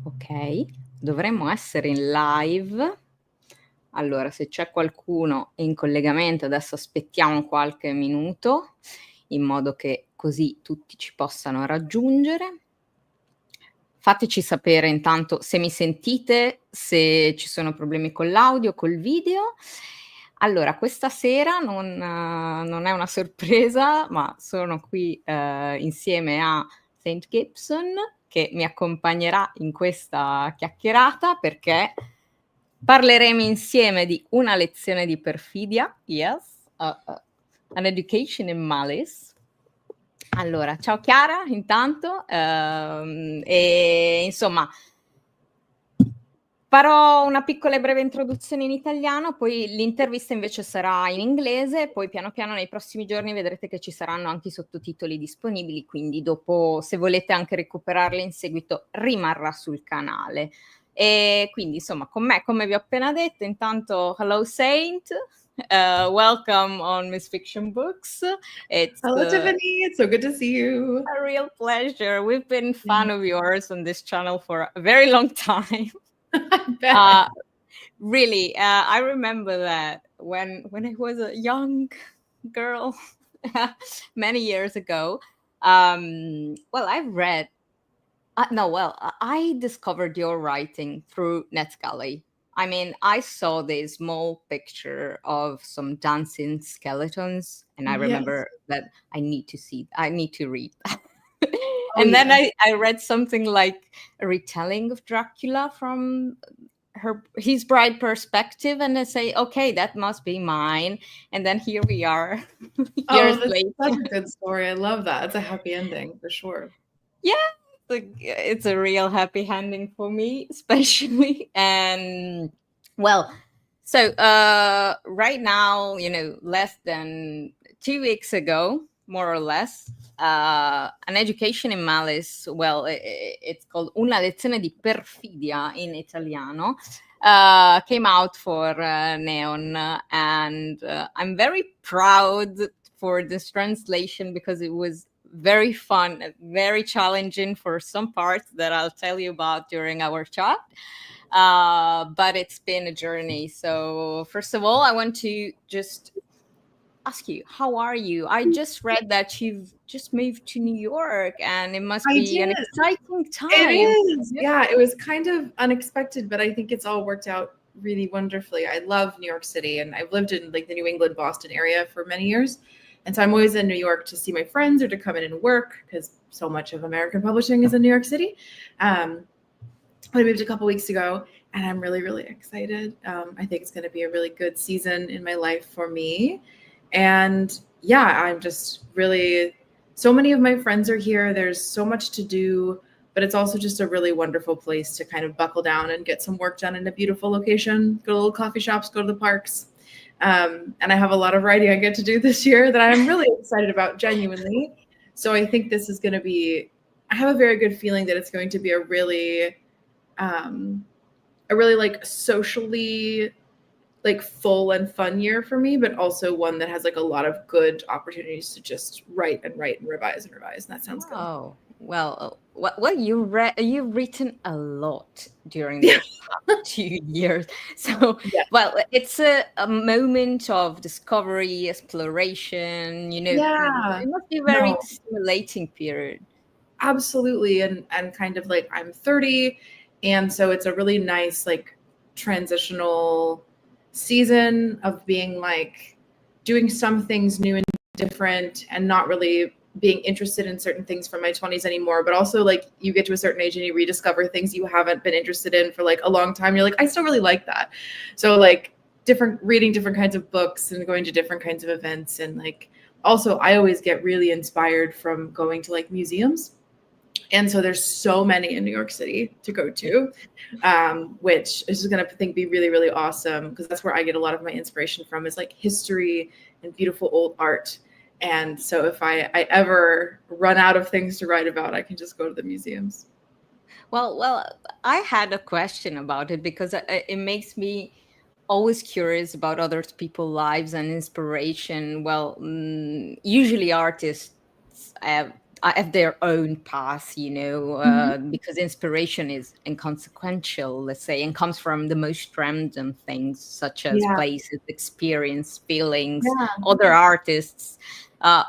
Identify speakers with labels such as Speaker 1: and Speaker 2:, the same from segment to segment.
Speaker 1: Ok, dovremmo essere in live. Allora, se c'è qualcuno in collegamento, adesso aspettiamo qualche minuto, in modo che così tutti ci possano raggiungere. Fateci sapere intanto se mi sentite, se ci sono problemi con l'audio, col video. Allora, questa sera non è una sorpresa, ma sono qui insieme a Saint Gibson, che mi accompagnerà in questa chiacchierata perché parleremo insieme di una lezione di perfidia, yes, an education in malice. Allora, ciao Chiara, intanto, e insomma, farò una piccola e breve introduzione in italiano, poi l'intervista invece sarà in inglese, poi piano piano nei prossimi giorni vedrete che ci saranno anche i sottotitoli disponibili, quindi dopo, se volete anche recuperarle in seguito, rimarrà sul canale. E quindi, insomma, con me, come vi ho appena detto, intanto, hello Saint, welcome on Miss Fiction Books.
Speaker 2: Hello, Tiffany. It's so good to see you.
Speaker 1: A real pleasure. We've been fan of yours on this channel for a very long time.
Speaker 2: I bet.
Speaker 1: Really, I remember that when I was a young girl many years ago. Well, I've read. I discovered your writing through NetGalley. I mean, I saw this small picture of some dancing skeletons, and I
Speaker 2: Yes.
Speaker 1: remember that I need to read that.
Speaker 2: Oh,
Speaker 1: And then
Speaker 2: yes.
Speaker 1: I read something like a retelling of Dracula from his bride perspective, and I say, okay, that must be mine. And then here we are,
Speaker 2: Oh,
Speaker 1: years
Speaker 2: that's
Speaker 1: later.
Speaker 2: such a good story. I love that. It's a happy ending for sure.
Speaker 1: Yeah, it's a real happy ending for me, especially. And well, so right now, less than 2 weeks ago, more or less, an education in malice, well, it's called Una lezione di perfidia in Italiano, came out for Neon, and I'm very proud for this translation because it was very fun, very challenging for some parts that I'll tell you about during our chat. But it's been a journey. So first of all, I want to just ask you, how are you? I just read that you've just moved to New York, and it must
Speaker 2: I
Speaker 1: be an
Speaker 2: did.
Speaker 1: exciting time.
Speaker 2: It is. Yeah, it was kind of unexpected, but I think it's all worked out really wonderfully. I love New York City, and I've lived in like the New England, Boston area for many years. And so I'm always in New York to see my friends or to come in and work because so much of American publishing is in New York City. I moved a couple weeks ago, and I'm really, really excited. I think it's going to be a really good season in my life for me. And yeah, I'm just really, so many of my friends are here. There's so much to do, but it's also just a really wonderful place to kind of buckle down and get some work done in a beautiful location, go to little coffee shops, go to the parks. And I have a lot of writing I get to do this year that I'm really excited about, genuinely. So I think this is going to be, I have a very good feeling that it's going to be a really like socially like full and fun year for me, but also one that has like a lot of good opportunities to just write and revise and revise. And that sounds good.
Speaker 1: Oh, well, you've written a lot during the past 2 years. So,
Speaker 2: Yeah.
Speaker 1: well, it's a moment of discovery, exploration,
Speaker 2: Yeah.
Speaker 1: it must be a very
Speaker 2: No.
Speaker 1: stimulating period.
Speaker 2: Absolutely. And kind of like I'm 30. And so it's a really nice, like transitional season of being like doing some things new and different and not really being interested in certain things from my 20s anymore, but also like you get to a certain age and you rediscover things you haven't been interested in for like a long time. You're like, I still really like that. So like reading different kinds of books and going to different kinds of events. And like, also I always get really inspired from going to like museums. And so there's so many in New York City to go to, which is going to be really, really awesome because that's where I get a lot of my inspiration from is like history and beautiful old art. And so if I ever run out of things to write about, I can just go to the museums.
Speaker 1: Well, I had a question about it because it makes me always curious about other people's lives and inspiration. Well, usually artists have have their own path, you know, because inspiration is inconsequential, let's say, and comes from the most random things, such as
Speaker 2: Yeah.
Speaker 1: places, experience, feelings,
Speaker 2: Yeah.
Speaker 1: other artists.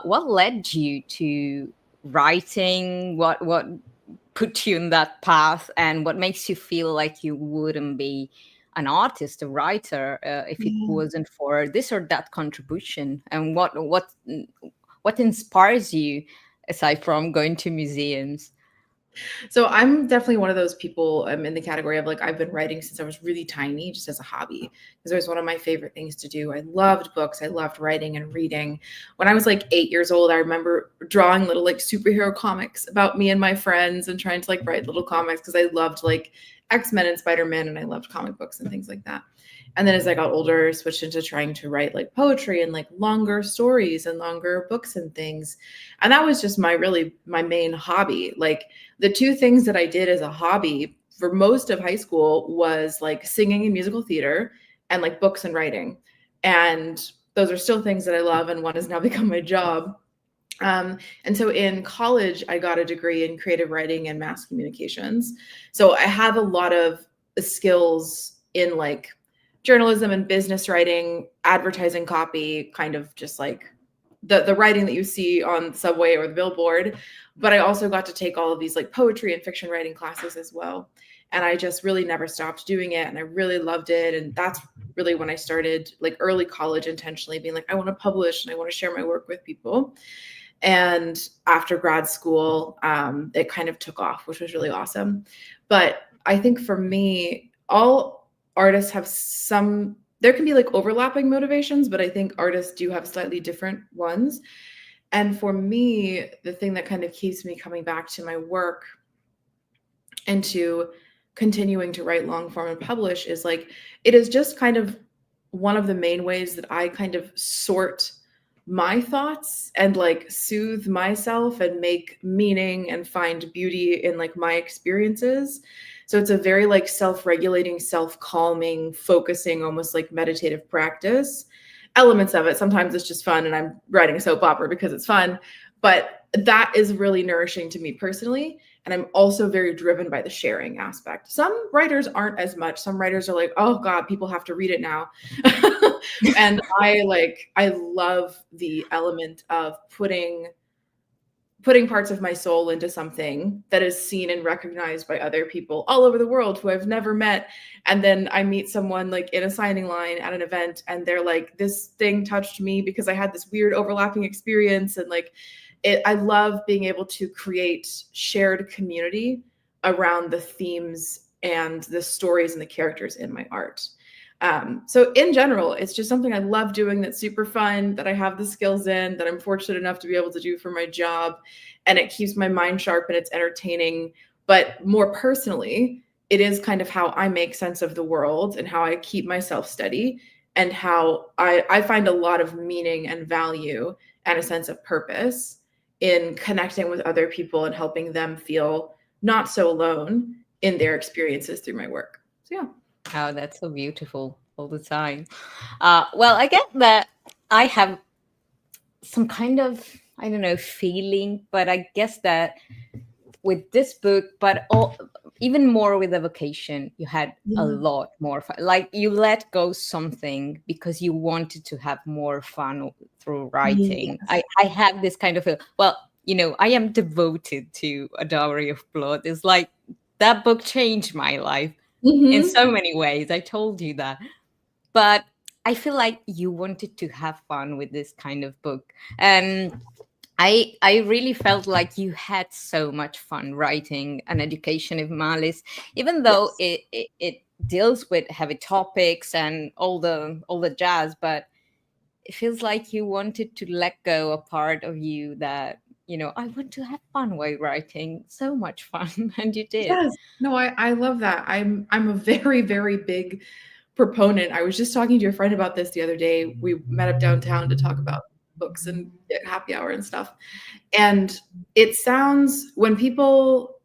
Speaker 1: What led you to writing? What put you in that path, and what makes you feel like you wouldn't be an artist, a writer, if it wasn't for this or that contribution? And what inspires you aside from going to museums?
Speaker 2: So I'm definitely one of those people. I'm in the category of like, I've been writing since I was really tiny, just as a hobby, because it was one of my favorite things to do. I loved books. I loved writing and reading. When I was like 8 years old, I remember drawing little like superhero comics about me and my friends and trying to like write little comics because I loved like X-Men and Spider-Man, and I loved comic books and things like that. And then as I got older, I switched into trying to write like poetry and like longer stories and longer books and things. And that was just my main hobby. Like the two things that I did as a hobby for most of high school was like singing and musical theater and like books and writing. And those are still things that I love, and one has now become my job. And so in college, I got a degree in creative writing and mass communications. So I have a lot of skills in like journalism and business writing, advertising copy, kind of just like the writing that you see on the subway or the billboard. But I also got to take all of these like poetry and fiction writing classes as well. And I just really never stopped doing it. And I really loved it. And that's really when I started like early college intentionally being like, I want to publish and I want to share my work with people. And after grad school, it kind of took off, which was really awesome. But I think for me, all artists have there can be like overlapping motivations, but I think artists do have slightly different ones. And for me, the thing that kind of keeps me coming back to my work and to continuing to write long form and publish is like, it is just kind of one of the main ways that I kind of sort my thoughts and like soothe myself and make meaning and find beauty in like my experiences. So it's a very like self-regulating, self-calming, focusing, almost like meditative practice. Elements of it. Sometimes it's just fun and I'm writing a soap opera because it's fun, but that is really nourishing to me personally. And I'm also very driven by the sharing aspect. Some writers aren't as much. Some writers are like, oh God, people have to read it now. And I love the element of putting parts of my soul into something that is seen and recognized by other people all over the world who I've never met. And then I meet someone like in a signing line at an event and they're like, this thing touched me because I had this weird overlapping experience. And like, I love being able to create shared community around the themes and the stories and the characters in my art. So in general, it's just something I love doing that's super fun, that I have the skills in, that I'm fortunate enough to be able to do for my job. And it keeps my mind sharp and it's entertaining. But more personally, it is kind of how I make sense of the world and how I keep myself steady and how I find a lot of meaning and value and a sense of purpose in connecting with other people and helping them feel not so alone in their experiences through my work. So yeah.
Speaker 1: Oh, that's so beautiful all the time. Well, I get that I have some kind of, I don't know, feeling, but I guess that with this book, but even more with Evocation, you had a lot more fun. Like you let go something because you wanted to have more fun through writing. Yes. I have this kind of, well, you know, I am devoted to A Dowry of Blood. It's like that book changed my life. In so many ways. I told you that. But I feel like you wanted to have fun with this kind of book. And I really felt like you had so much fun writing An Education of Malice, even though it deals with heavy topics and all the jazz, but it feels like you wanted to let go a part of you that, you know, I want to have fun while writing. So much fun. And you did.
Speaker 2: Yes. No, I love that. I'm a very, very big proponent. I was just talking to a friend about this the other day. We met up downtown to talk about books and happy hour and stuff. And it sounds, when people,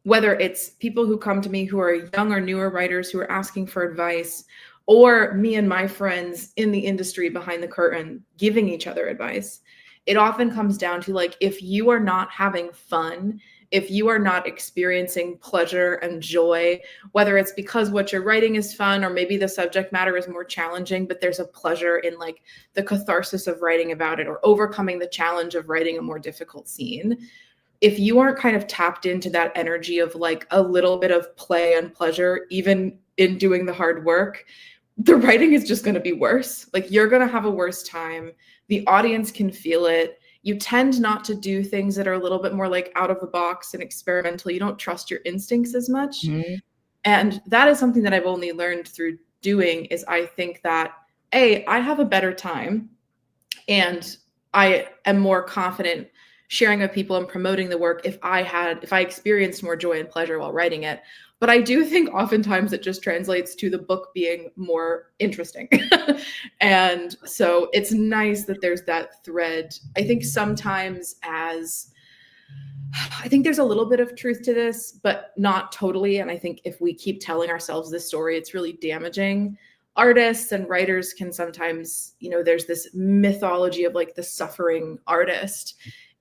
Speaker 2: whether it's people who come to me who are young or newer writers who are asking for advice, or me and my friends in the industry behind the curtain giving each other advice, it often comes down to like, if you are not having fun, if you are not experiencing pleasure and joy, whether it's because what you're writing is fun, or maybe the subject matter is more challenging, but there's a pleasure in like the catharsis of writing about it, or overcoming the challenge of writing a more difficult scene. If you aren't kind of tapped into that energy of like a little bit of play and pleasure, even in doing the hard work, the writing is just going to be worse. Like, you're going to have a worse time. The audience can feel it. You tend not to do things that are a little bit more like out of the box and experimental. You don't trust your instincts as much.
Speaker 1: Mm-hmm.
Speaker 2: And that is something that I've only learned through doing, is I think that, I have a better time and I am more confident sharing with people and promoting the work if I experienced more joy and pleasure while writing it. But I do think oftentimes it just translates to the book being more interesting. And so it's nice that there's that thread. I think sometimes I think there's a little bit of truth to this, but not totally. And I think if we keep telling ourselves this story, it's really damaging. Artists and writers can sometimes, there's this mythology of like the suffering artist,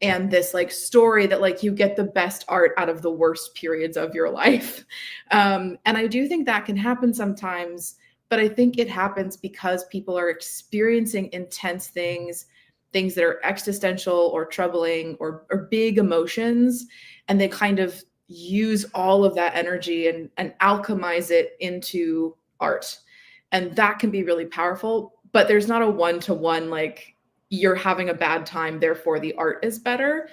Speaker 2: and this like story that like you get the best art out of the worst periods of your life. And I do think that can happen sometimes, but I think it happens because people are experiencing intense things that are existential or troubling or big emotions. And they kind of use all of that energy and alchemize it into art. And that can be really powerful, but there's not a one-to-one, like, you're having a bad time, therefore the art is better.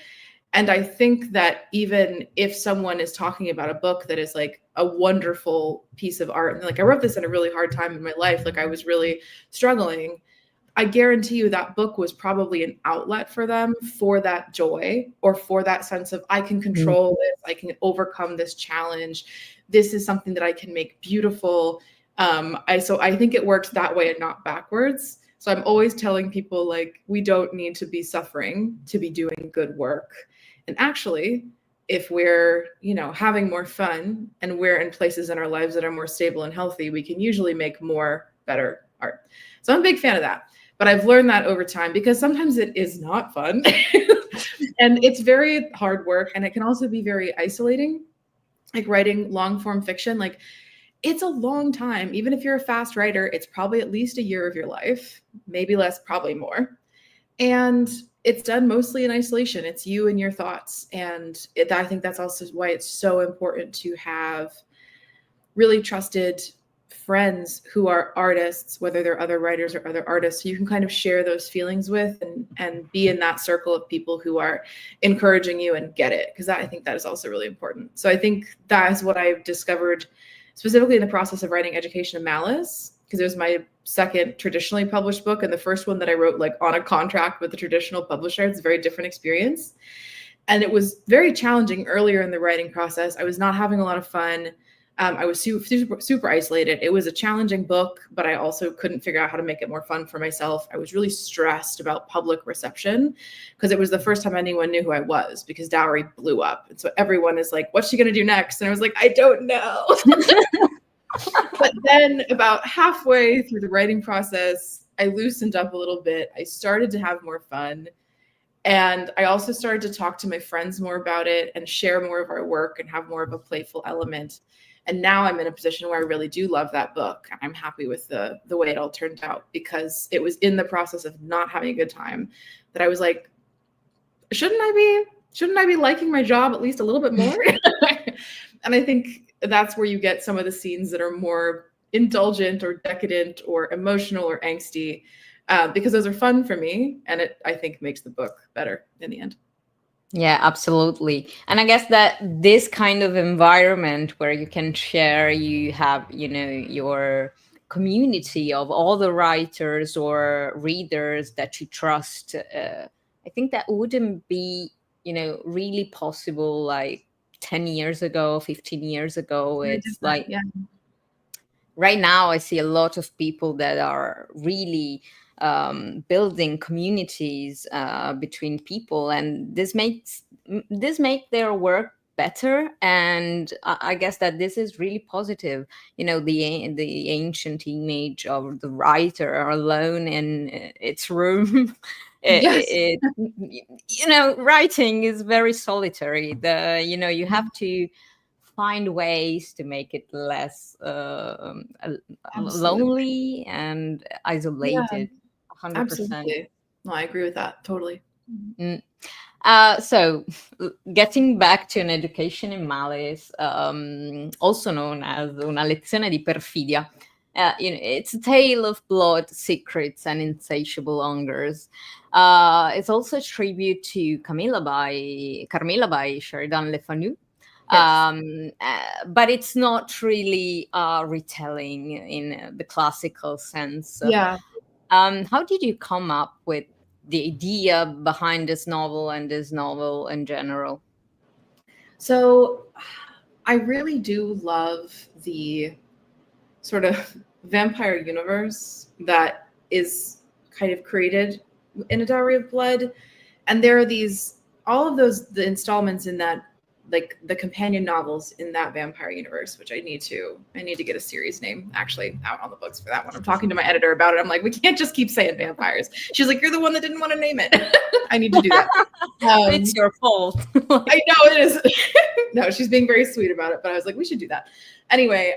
Speaker 2: And I think that even if someone is talking about a book that is like a wonderful piece of art, and like, I wrote this in a really hard time in my life, like I was really struggling, I guarantee you that book was probably an outlet for them for that joy, or for that sense of, I can control this, I can overcome this challenge. This is something that I can make beautiful. So I think it works that way and not backwards. So I'm always telling people, like, we don't need to be suffering to be doing good work. And actually, if we're, having more fun and we're in places in our lives that are more stable and healthy, we can usually make more, better art. So I'm a big fan of that. But I've learned that over time, because sometimes it is not fun and it's very hard work. And it can also be very isolating, like writing long form fiction. Like, it's a long time. Even if you're a fast writer, it's probably at least a year of your life, maybe less, probably more. And it's done mostly in isolation. It's you and your thoughts. And I think that's also why it's so important to have really trusted friends who are artists, whether they're other writers or other artists, so you can kind of share those feelings with and be in that circle of people who are encouraging you and get it. Because I think that is also really important. So I think that is what I've discovered specifically in the process of writing Education of Malice, because it was my second traditionally published book, and the first one that I wrote like on a contract with a traditional publisher. It's a very different experience. And it was very challenging earlier in the writing process. I was not having a lot of fun. I was super isolated. It was a challenging book, but I also couldn't figure out how to make it more fun for myself. I was really stressed about public reception, because it was the first time anyone knew who I was, because Dowry blew up. And so everyone is like, what's she going to do next? And I was like, I don't know. But then about halfway through the writing process, I loosened up a little bit. I started to have more fun. And I also started to talk to my friends more about it and share more of our work and have more of a playful element. And now I'm in a position where I really do love that book. I'm happy with the way it all turned out, because it was in the process of not having a good time that I was like, shouldn't I be liking my job at least a little bit more? And I think that's where you get some of the scenes that are more indulgent or decadent or emotional or angsty, because those are fun for me. And it, I think, makes the book better in the end.
Speaker 1: Yeah, absolutely. And I guess that this kind of environment where you can share, you have, your community of all the writers or readers that you trust. I think that wouldn't be, really possible like 10 years ago, 15 years ago. It's like,
Speaker 2: yeah.
Speaker 1: Right now I see a lot of people that are really building communities between people, and this makes their work better. And I guess that this is really positive. The ancient image of the writer alone in its room
Speaker 2: Yes.
Speaker 1: You know, writing is very solitary. You know, you have to find ways to make it less
Speaker 2: Absolutely.
Speaker 1: lonely and
Speaker 2: Yeah,
Speaker 1: isolated. 100%.
Speaker 2: absolutely. No, I agree with that totally.
Speaker 1: Mm. So, getting back to an education in malice, also known as una lezione di perfidia, you know, it's a tale of blood, secrets, and insatiable hungers. It's also a tribute to Carmilla by Sheridan Le Fanu.
Speaker 2: Yes.
Speaker 1: But it's not really retelling in the classical sense.
Speaker 2: Yeah.
Speaker 1: How did you come up with the idea behind this novel and this novel in general?
Speaker 2: So I really do love the sort of vampire universe that is kind of created in A Diary of Blood. And there are all of the installments in that, like the companion novels in that vampire universe, which I need to get a series name actually out on the books for that one. I'm talking to my editor about it. I'm like, we can't just keep saying vampires. She's like, you're the one that didn't want to name it. I need to do that.
Speaker 1: It's your fault.
Speaker 2: I know it is. No, she's being very sweet about it, but I was like, we should do that. Anyway,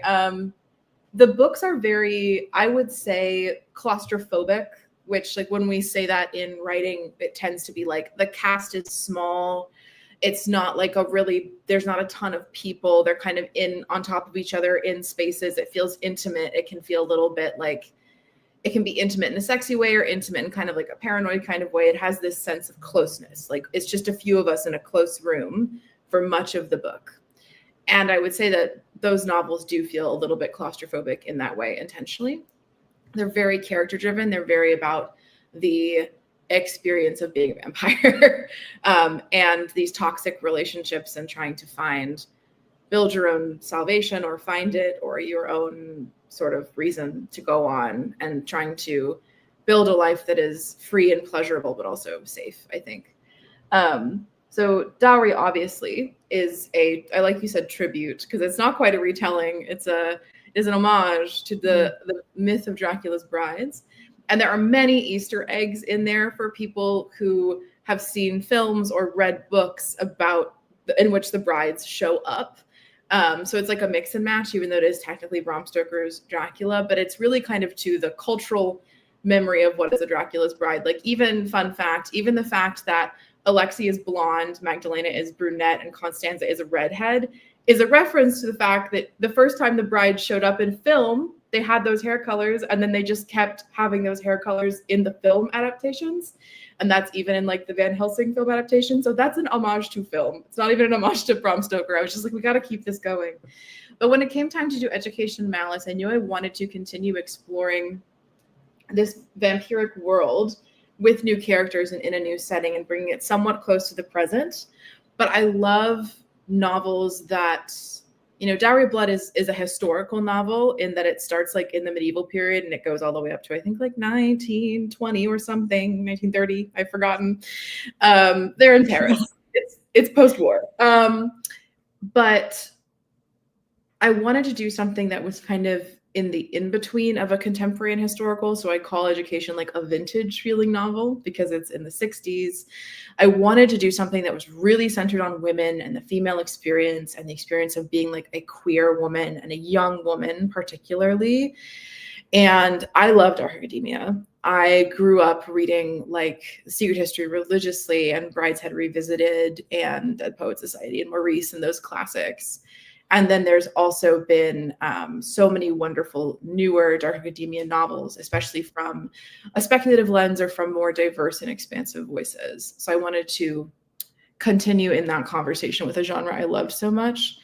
Speaker 2: the books are very, I would say, claustrophobic, which, like, when we say that in writing, it tends to be like the cast is small. It's not like there's not a ton of people. They're kind of on top of each other in spaces. It feels intimate. It can feel a little bit like, it can be intimate in a sexy way or intimate in kind of like a paranoid kind of way. It has this sense of closeness. Like, it's just a few of us in a close room for much of the book. And I would say that those novels do feel a little bit claustrophobic in that way intentionally. They're very character driven. They're very about the experience of being a vampire and these toxic relationships and trying to build your own salvation or find it, or your own sort of reason to go on, and trying to build a life that is free and pleasurable, but also safe, I think. So Dowry obviously is I like you said, tribute, because it's not quite a retelling. It's an homage to the myth of Dracula's brides. And there are many Easter eggs in there for people who have seen films or read books in which the brides show up. So it's like a mix and match, even though it is technically Bram Stoker's Dracula, but it's really kind of to the cultural memory of what is a Dracula's bride. Like, even fun fact, even the fact that Alexei is blonde, Magdalena is brunette, and Constanza is a redhead is a reference to the fact that the first time the bride showed up in film, they had those hair colors, and then they just kept having those hair colors in the film adaptations. And that's even in like the Van Helsing film adaptation. So that's an homage to film. It's not even an homage to Bram Stoker. I was just like, we got to keep this going. But when it came time to do Education Malice, I knew I wanted to continue exploring this vampiric world with new characters and in a new setting and bringing it somewhat close to the present. But I love novels that, Diary of Blood is a historical novel in that it starts like in the medieval period and it goes all the way up to, I think, like 1920 or something, 1930, I've forgotten. They're in Paris. It's post-war. But I wanted to do something that was kind of in the in-between of a contemporary and historical. So I call Education like a vintage feeling novel because it's in the 60s. I wanted to do something that was really centered on women and the female experience and the experience of being like a queer woman and a young woman particularly. And I loved Dark Academia. I grew up reading like Secret History religiously and Brideshead Revisited and Dead Poets Society and Maurice and those classics. And then there's also been so many wonderful newer Dark Academia novels, especially from a speculative lens or from more diverse and expansive voices. So I wanted to continue in that conversation with a genre I loved so much.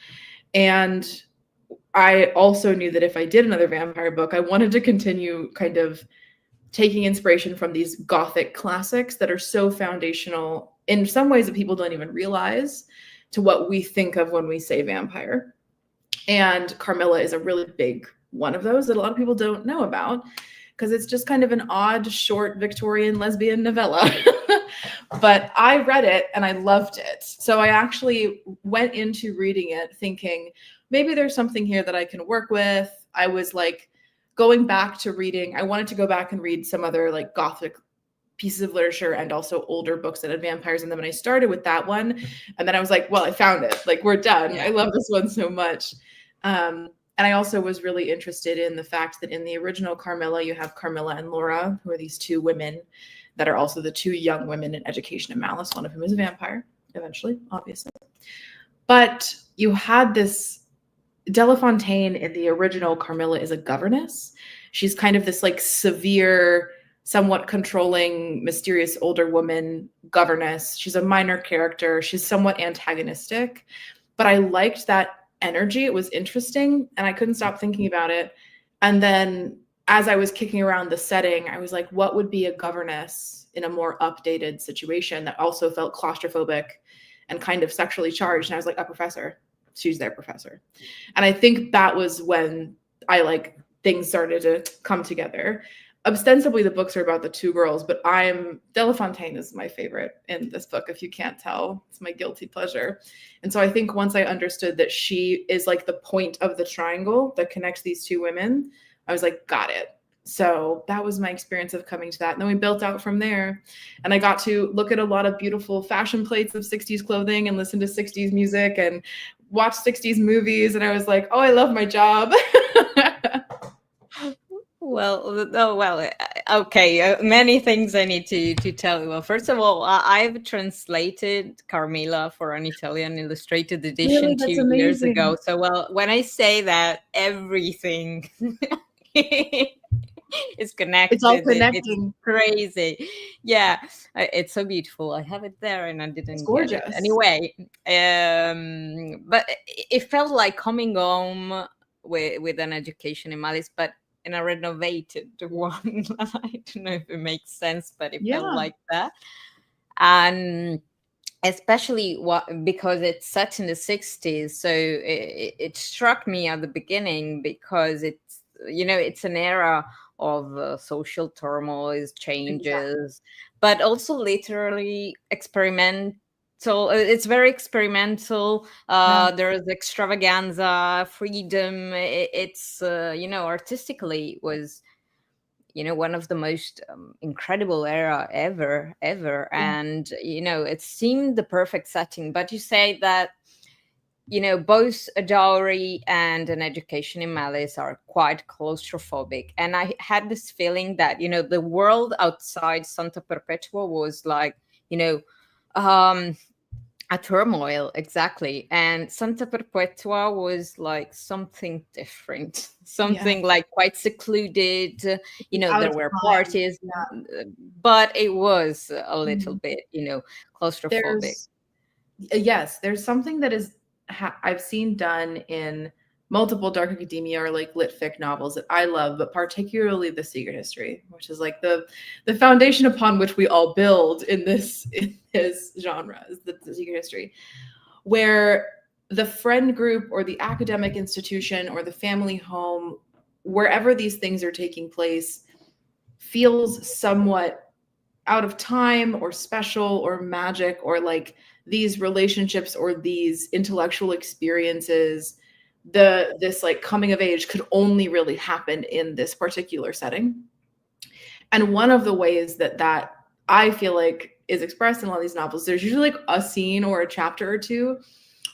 Speaker 2: And I also knew that if I did another vampire book, I wanted to continue kind of taking inspiration from these Gothic classics that are so foundational in some ways that people don't even realize to what we think of when we say vampire. And Carmilla is a really big one of those that a lot of people don't know about because it's just kind of an odd, short Victorian lesbian novella. But I read it and I loved it. So I actually went into reading it thinking, maybe there's something here that I can work with. I was like going back to reading. I wanted to go back and read some other like Gothic pieces of literature and also older books that had vampires in them. And I started with that one. And then I was like, well, I found it. Like, we're done.
Speaker 1: Yeah.
Speaker 2: I love this one so much. And I also was really interested in the fact that in the original Carmilla, you have Carmilla and Laura, who are these two women that are also the two young women in Education and Malice, one of whom is a vampire, eventually, obviously. But you had this Delafontaine in the original Carmilla is a governess. She's kind of this like severe, somewhat controlling, mysterious older woman governess. She's a minor character. She's somewhat antagonistic, but I liked that energy. It was interesting and I couldn't stop thinking about it. And then as I was kicking around the setting, I was like, what would be a governess in a more updated situation that also felt claustrophobic and kind of sexually charged? And I was like, a professor. She's their professor. And I think that was when I like things started to come together. Ostensibly, the books are about the two girls, but Delafontaine is my favorite in this book, if you can't tell. It's my guilty pleasure. And so I think once I understood that she is like the point of the triangle that connects these two women, I was like, got it. So that was my experience of coming to that. And then we built out from there. And I got to look at a lot of beautiful fashion plates of 60s clothing and listen to 60s music and watch 60s movies. And I was like, oh, I love my job.
Speaker 1: Okay. Many things I need to tell you. Well, first of all, I've translated Carmilla for an Italian illustrated edition
Speaker 2: Really?
Speaker 1: 2 years ago. So, well, when I say that, everything is connected.
Speaker 2: It's all connecting.
Speaker 1: It's crazy. Yeah, it's so beautiful. I have it there, and I didn't.
Speaker 2: It's gorgeous.
Speaker 1: Get it. Anyway, but it felt like coming home with an Education in Malice, but in a renovated one. I don't know if it makes sense, but it felt like that. And especially because it's set in the 60s. So it struck me at the beginning because it's, it's an era of social turmoil, changes, but also literally experimental. It's very experimental. There's extravaganza, freedom. It's artistically was, one of the most incredible era ever. And it seemed the perfect setting. But you say that both AUTORI and An Education in Malice are quite claustrophobic. And I had this feeling that, the world outside Santa Perpetua was like, a turmoil, exactly. And Santa Perpetua was like something different, something like quite secluded. There were parties, but it was a little bit, claustrophobic.
Speaker 2: There's something that is I've seen done in multiple dark academia or like lit fic novels that I love, but particularly the secret history, which is like the foundation upon which we all build in this genre, is the secret history, where the friend group or the academic institution or the family home, wherever these things are taking place, feels somewhat out of time or special or magic, or like these relationships or these intellectual experiences, this like coming of age could only really happen in this particular setting. And one of the ways that I feel like is expressed in a lot of these novels, there's usually like a scene or a chapter or two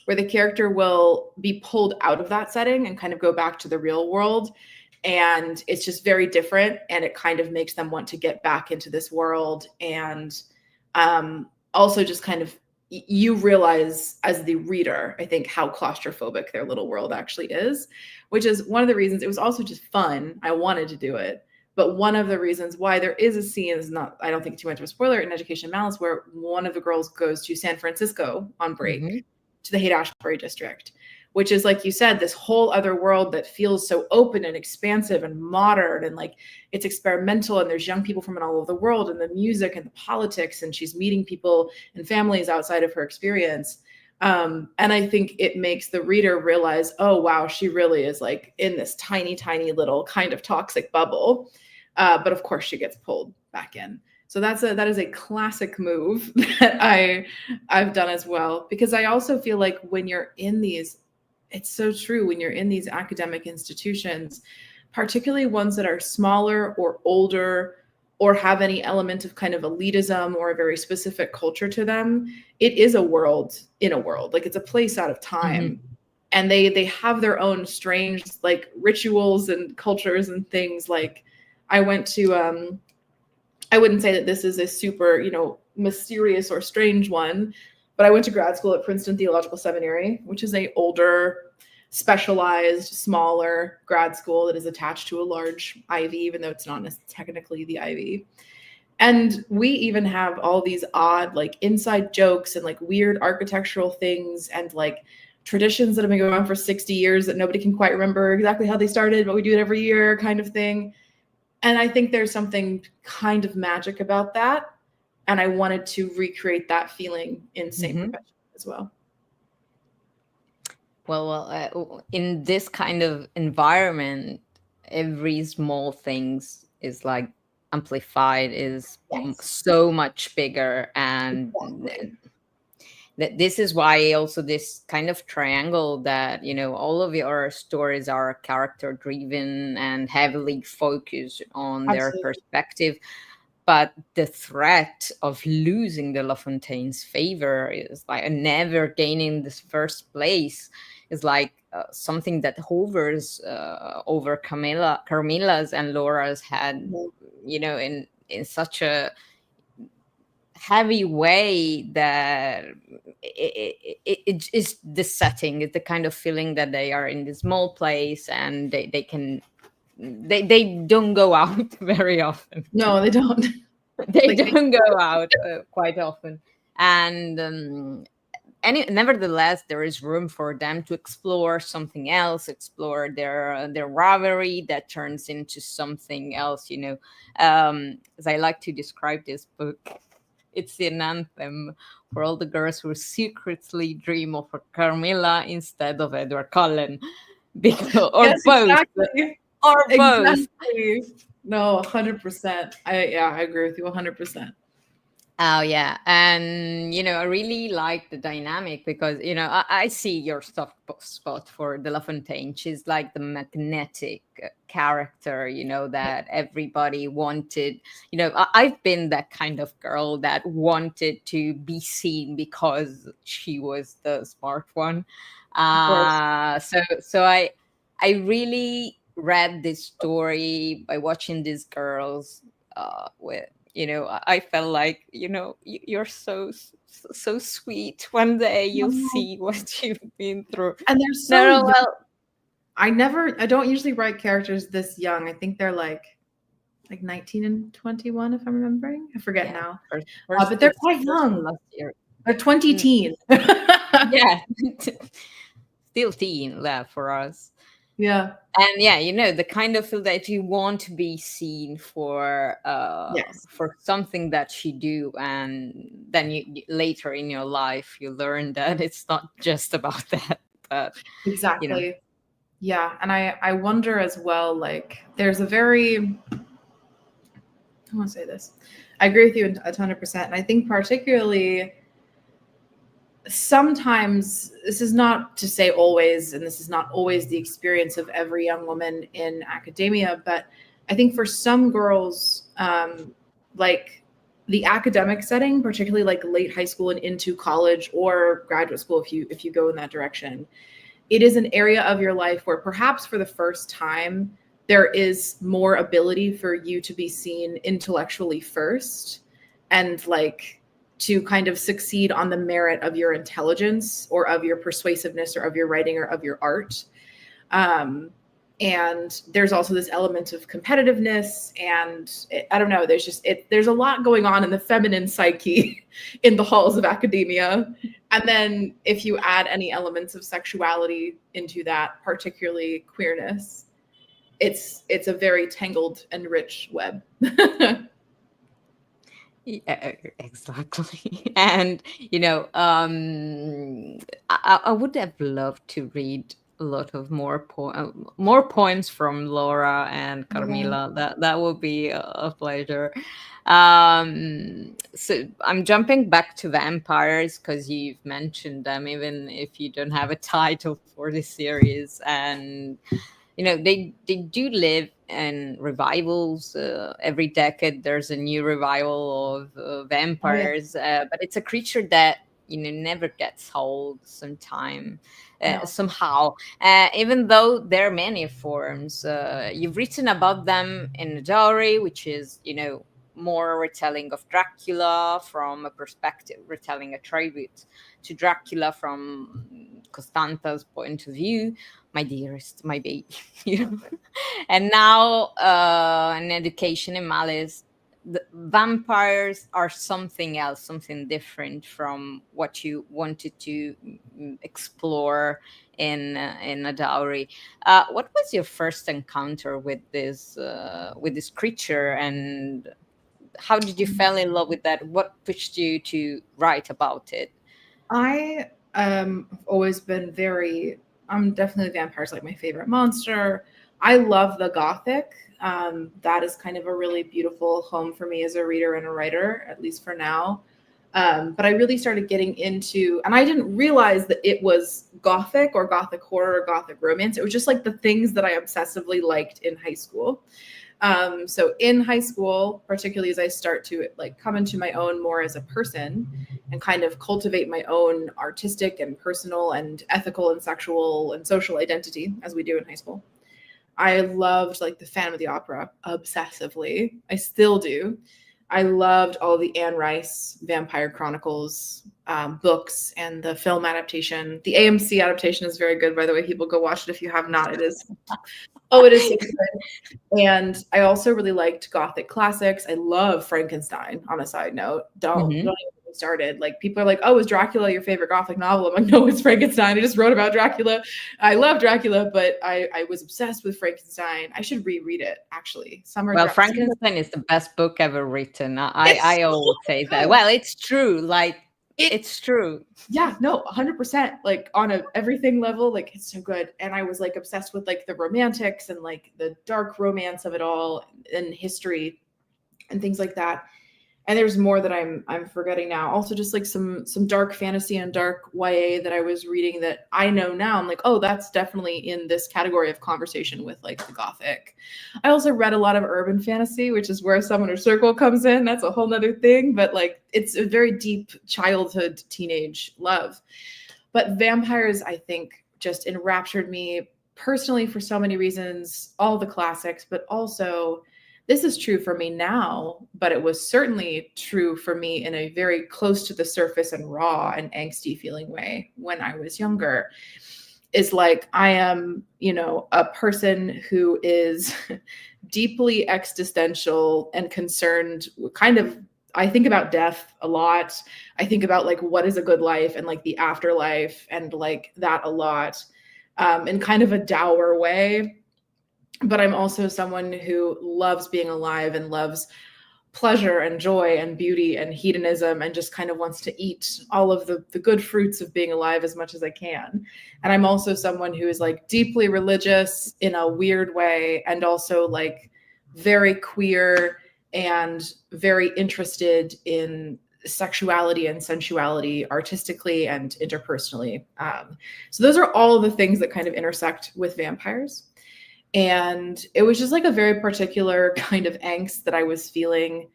Speaker 2: where the character will be pulled out of that setting and kind of go back to the real world. And it's just very different. And it kind of makes them want to get back into this world. And also just kind of, you realize as the reader, I think, how claustrophobic their little world actually is, which is one of the reasons. It was also just fun. I wanted to do it. But one of the reasons why there is a scene is not, I don't think too much of a spoiler, in Education in Malice, where one of the girls goes to San Francisco on break to the Haight-Ashbury district, which is, like you said, this whole other world that feels so open and expansive and modern, and like it's experimental, and there's young people from all over the world, and the music and the politics, and she's meeting people and families outside of her experience. And I think it makes the reader realize, oh, wow, she really is like in this tiny, tiny little kind of toxic bubble. But of course she gets pulled back in. So that is a classic move that I've done as well, because I also feel like when you're in these, it's so true, when you're in these academic institutions, particularly ones that are smaller or older or have any element of kind of elitism or a very specific culture to them. It is a world in a world, like it's a place out of time. And they have their own strange like rituals and cultures and things. Like I went to, I wouldn't say that this is a super, you know, mysterious or strange one, but I went to grad school at Princeton Theological Seminary, which is a older, specialized, smaller grad school that is attached to a large Ivy, even though it's not technically the Ivy. And we even have all these odd like inside jokes and like weird architectural things and like traditions that have been going on for 60 years that nobody can quite remember exactly how they started, but we do it every year kind of thing. And I think there's something kind of magic about that. And I wanted to recreate that feeling in same profession as well.
Speaker 1: Well, in this kind of environment, every small things is like amplified, is so much bigger. And this is why also this kind of triangle that, you know, all of your stories are character driven and heavily focused on their perspective. But the threat of losing the Lafontaine's favor is like never gaining this first place is like something that hovers over Carmilla's and Laura's head, you know, in such a heavy way that it is the setting, it's the kind of feeling that they are in this small place and they don't go out very often.
Speaker 2: No, they don't.
Speaker 1: They don't go out quite often. And nevertheless, there is room for them to explore something else, explore their rivalry that turns into something else, you know. As I like to describe this book, it's an anthem for all the girls who secretly dream of a Carmilla instead of Edward Cullen. Because, or yes, both.
Speaker 2: Exactly. Or both. Exactly. No, 100%. I agree with you 100%.
Speaker 1: Oh, yeah. And, you know, I really like the dynamic because, you know, I see your soft spot for the Lafontaine. She's like the magnetic character, you know, that everybody wanted. You know, I've been that kind of girl that wanted to be seen because she was the smart one. So I really read this story by watching these girls with, you know, I felt like, you know, you're so sweet. One day you'll see what you've been through.
Speaker 2: And they're so young. I don't usually write characters this young. I think they're like 19 and 21, if I'm remembering. I forget now. But they're quite young.
Speaker 1: Last year.
Speaker 2: They're 20 teen.
Speaker 1: Yeah. Still teen left for us.
Speaker 2: Yeah.
Speaker 1: And yeah, you know, the kind of feel that you want to be seen for something that you do, and then you later in your life you learn that it's not just about that. But
Speaker 2: exactly.
Speaker 1: You know.
Speaker 2: Yeah. And I wonder as well, like there's a very, I want to say this. I agree with you 100%. And I think particularly sometimes, this is not to say always, and this is not always the experience of every young woman in academia, but I think for some girls, like the academic setting, particularly like late high school and into college or graduate school, if you go in that direction, it is an area of your life where perhaps for the first time, there is more ability for you to be seen intellectually first, and like to kind of succeed on the merit of your intelligence or of your persuasiveness or of your writing or of your art. And there's also this element of competitiveness, and I don't know, there's a lot going on in the feminine psyche in the halls of academia. And then if you add any elements of sexuality into that, particularly queerness, it's a very tangled and rich web.
Speaker 1: Yeah, exactly. And, you know, I would have loved to read a lot of more poems from Laura and Carmilla. That would be a pleasure. So I'm jumping back to vampires because you've mentioned them, even if you don't have a title for the series. And you know, they do live in revivals. Every decade there's a new revival of vampires, but it's a creature that, you know, never gets old somehow, even though there are many forms. You've written about them in Autori, which is, you know, more retelling of Dracula from a perspective, retelling a tribute to Dracula from Costanza's point of view, my dearest, my baby. You know? And now in Education in Malice, the vampires are something else, something different from what you wanted to explore in a dowry. What was your first encounter with this creature, and how did you fall in love with that? What pushed you to write about it?
Speaker 2: I have always been I'm definitely vampires, like my favorite monster. I love the Gothic. That is kind of a really beautiful home for me as a reader and a writer, at least for now. But I really started getting into, and I didn't realize that it was Gothic or Gothic horror or Gothic romance. It was just like the things that I obsessively liked in high school. So in high school, particularly as I start to like come into my own more as a person and kind of cultivate my own artistic and personal and ethical and sexual and social identity, as we do in high school, I loved like the Phantom of the Opera obsessively. I still do. I loved all the Anne Rice Vampire Chronicles books and the film adaptation. The AMC adaptation is very good, by the way. People go watch it if you have not. It is. Oh, it is so good. And I also really liked Gothic classics. I love Frankenstein, on a side note. Don't even get me started. Like, people are like, oh, is Dracula your favorite Gothic novel? I'm like, no, it's Frankenstein. I just wrote about Dracula. I love Dracula, but I was obsessed with Frankenstein. I should reread it, actually.
Speaker 1: Well, Frankenstein is the best book ever written. I always say that. Well, it's true. Like, it's true.
Speaker 2: Yeah, no, 100%. Like on everything level, like it's so good. And I was like obsessed with like the romantics and like the dark romance of it all and history and things like that. And there's more that I'm forgetting now. Also, just like some dark fantasy and dark YA that I was reading that I know now. I'm like, oh, that's definitely in this category of conversation with like the Gothic. I also read a lot of urban fantasy, which is where Summoner Circle comes in. That's a whole nother thing, but like it's a very deep childhood, teenage love. But vampires, I think, just enraptured me personally for so many reasons, all the classics, but also this is true for me now, but it was certainly true for me in a very close to the surface and raw and angsty feeling way when I was younger. Is like, I am, you know, a person who is deeply existential and concerned, kind of, I think about death a lot. I think about like, what is a good life and like the afterlife and like that a lot, in kind of a dour way. But I'm also someone who loves being alive and loves pleasure and joy and beauty and hedonism and just kind of wants to eat all of the good fruits of being alive as much as I can. And I'm also someone who is like deeply religious in a weird way and also like very queer and very interested in sexuality and sensuality artistically and interpersonally. So those are all the things that kind of intersect with vampires. And it was just like a very particular kind of angst that I was feeling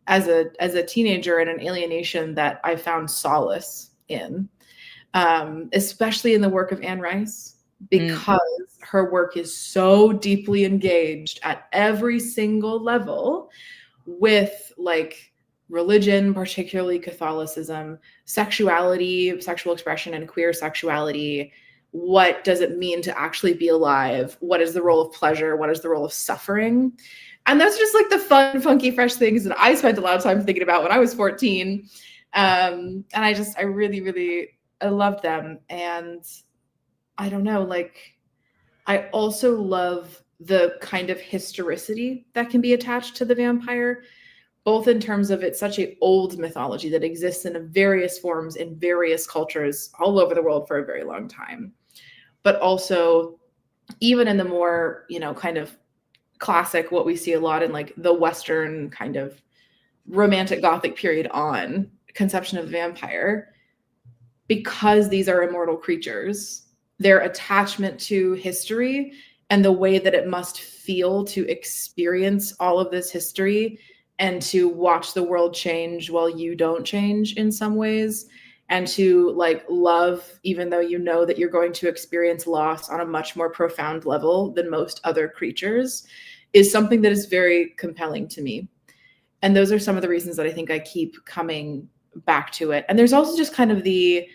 Speaker 2: as a teenager and an alienation that I found solace in, especially in the work of Anne Rice, because her work is so deeply engaged at every single level with like religion, particularly Catholicism, sexuality, sexual expression, and queer sexuality. What does it mean to actually be alive? What is the role of pleasure? What is the role of suffering? And those are just like the fun, funky, fresh things that I spent a lot of time thinking about when I was 14. And I really, really, I loved them. And I don't know, like, I also love the kind of historicity that can be attached to the vampire, both in terms of it's such an old mythology that exists in various forms in various cultures all over the world for a very long time. But also, even in the more, you know, kind of classic, what we see a lot in like the Western kind of romantic Gothic period on conception of the vampire, because these are immortal creatures, their attachment to history and the way that it must feel to experience all of this history and to watch the world change while you don't change in some ways, and to like love even though you know that you're going to experience loss on a much more profound level than most other creatures, is something that is very compelling to me. And those are some of the reasons that I think I keep coming back to it. And there's also just kind of the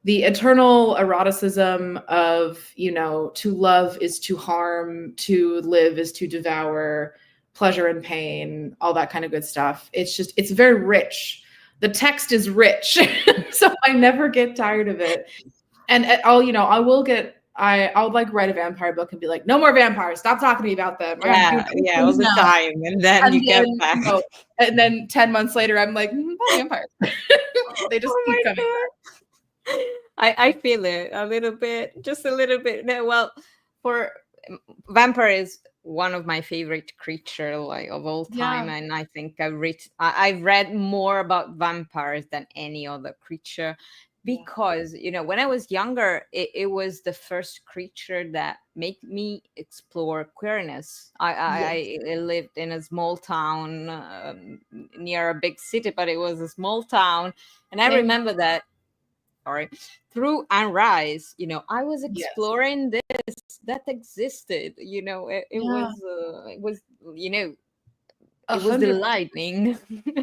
Speaker 2: eternal eroticism of, you know, to love is to harm, to live is to devour, pleasure and pain, all that kind of good stuff. It's just, it's very rich. The text is rich. So I never get tired of it. And I'll, you know, I'll like write a vampire book and be like, no more vampires. Stop talking to me about them.
Speaker 1: Yeah, all the time. And then you get back.
Speaker 2: You know, and then 10 months later, I'm like, vampires. They just keep coming back.
Speaker 1: I feel it a little bit, just a little bit. No, well, for vampire is one of my favorite creature like of all time, and I think I've read more about vampires than any other creature, because you know, when I was younger, it was the first creature that made me explore queerness. I lived in a small town near a big city, but it was a small town, and I remember that through Anne Rice, you know, I was exploring this that existed. You know, it was, you know, it was delighting.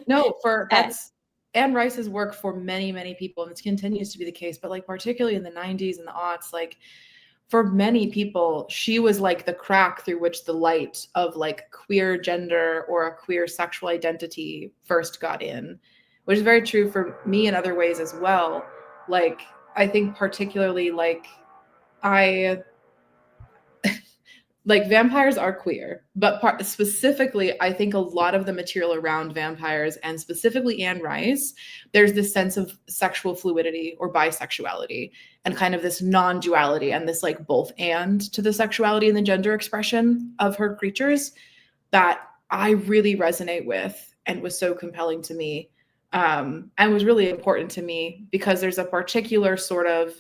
Speaker 2: No, that's Anne Rice's work for many, many people, and it continues to be the case, but like particularly in the 90s and the aughts, like for many people, she was like the crack through which the light of like queer gender or a queer sexual identity first got in, which is very true for me in other ways as well. Like, I think particularly like like vampires are queer, but specifically, I think a lot of the material around vampires, and specifically Anne Rice, there's this sense of sexual fluidity or bisexuality, and kind of this non-duality, and this like both and to the sexuality and the gender expression of her creatures that I really resonate with and was so compelling to me, and was really important to me, because there's a particular sort of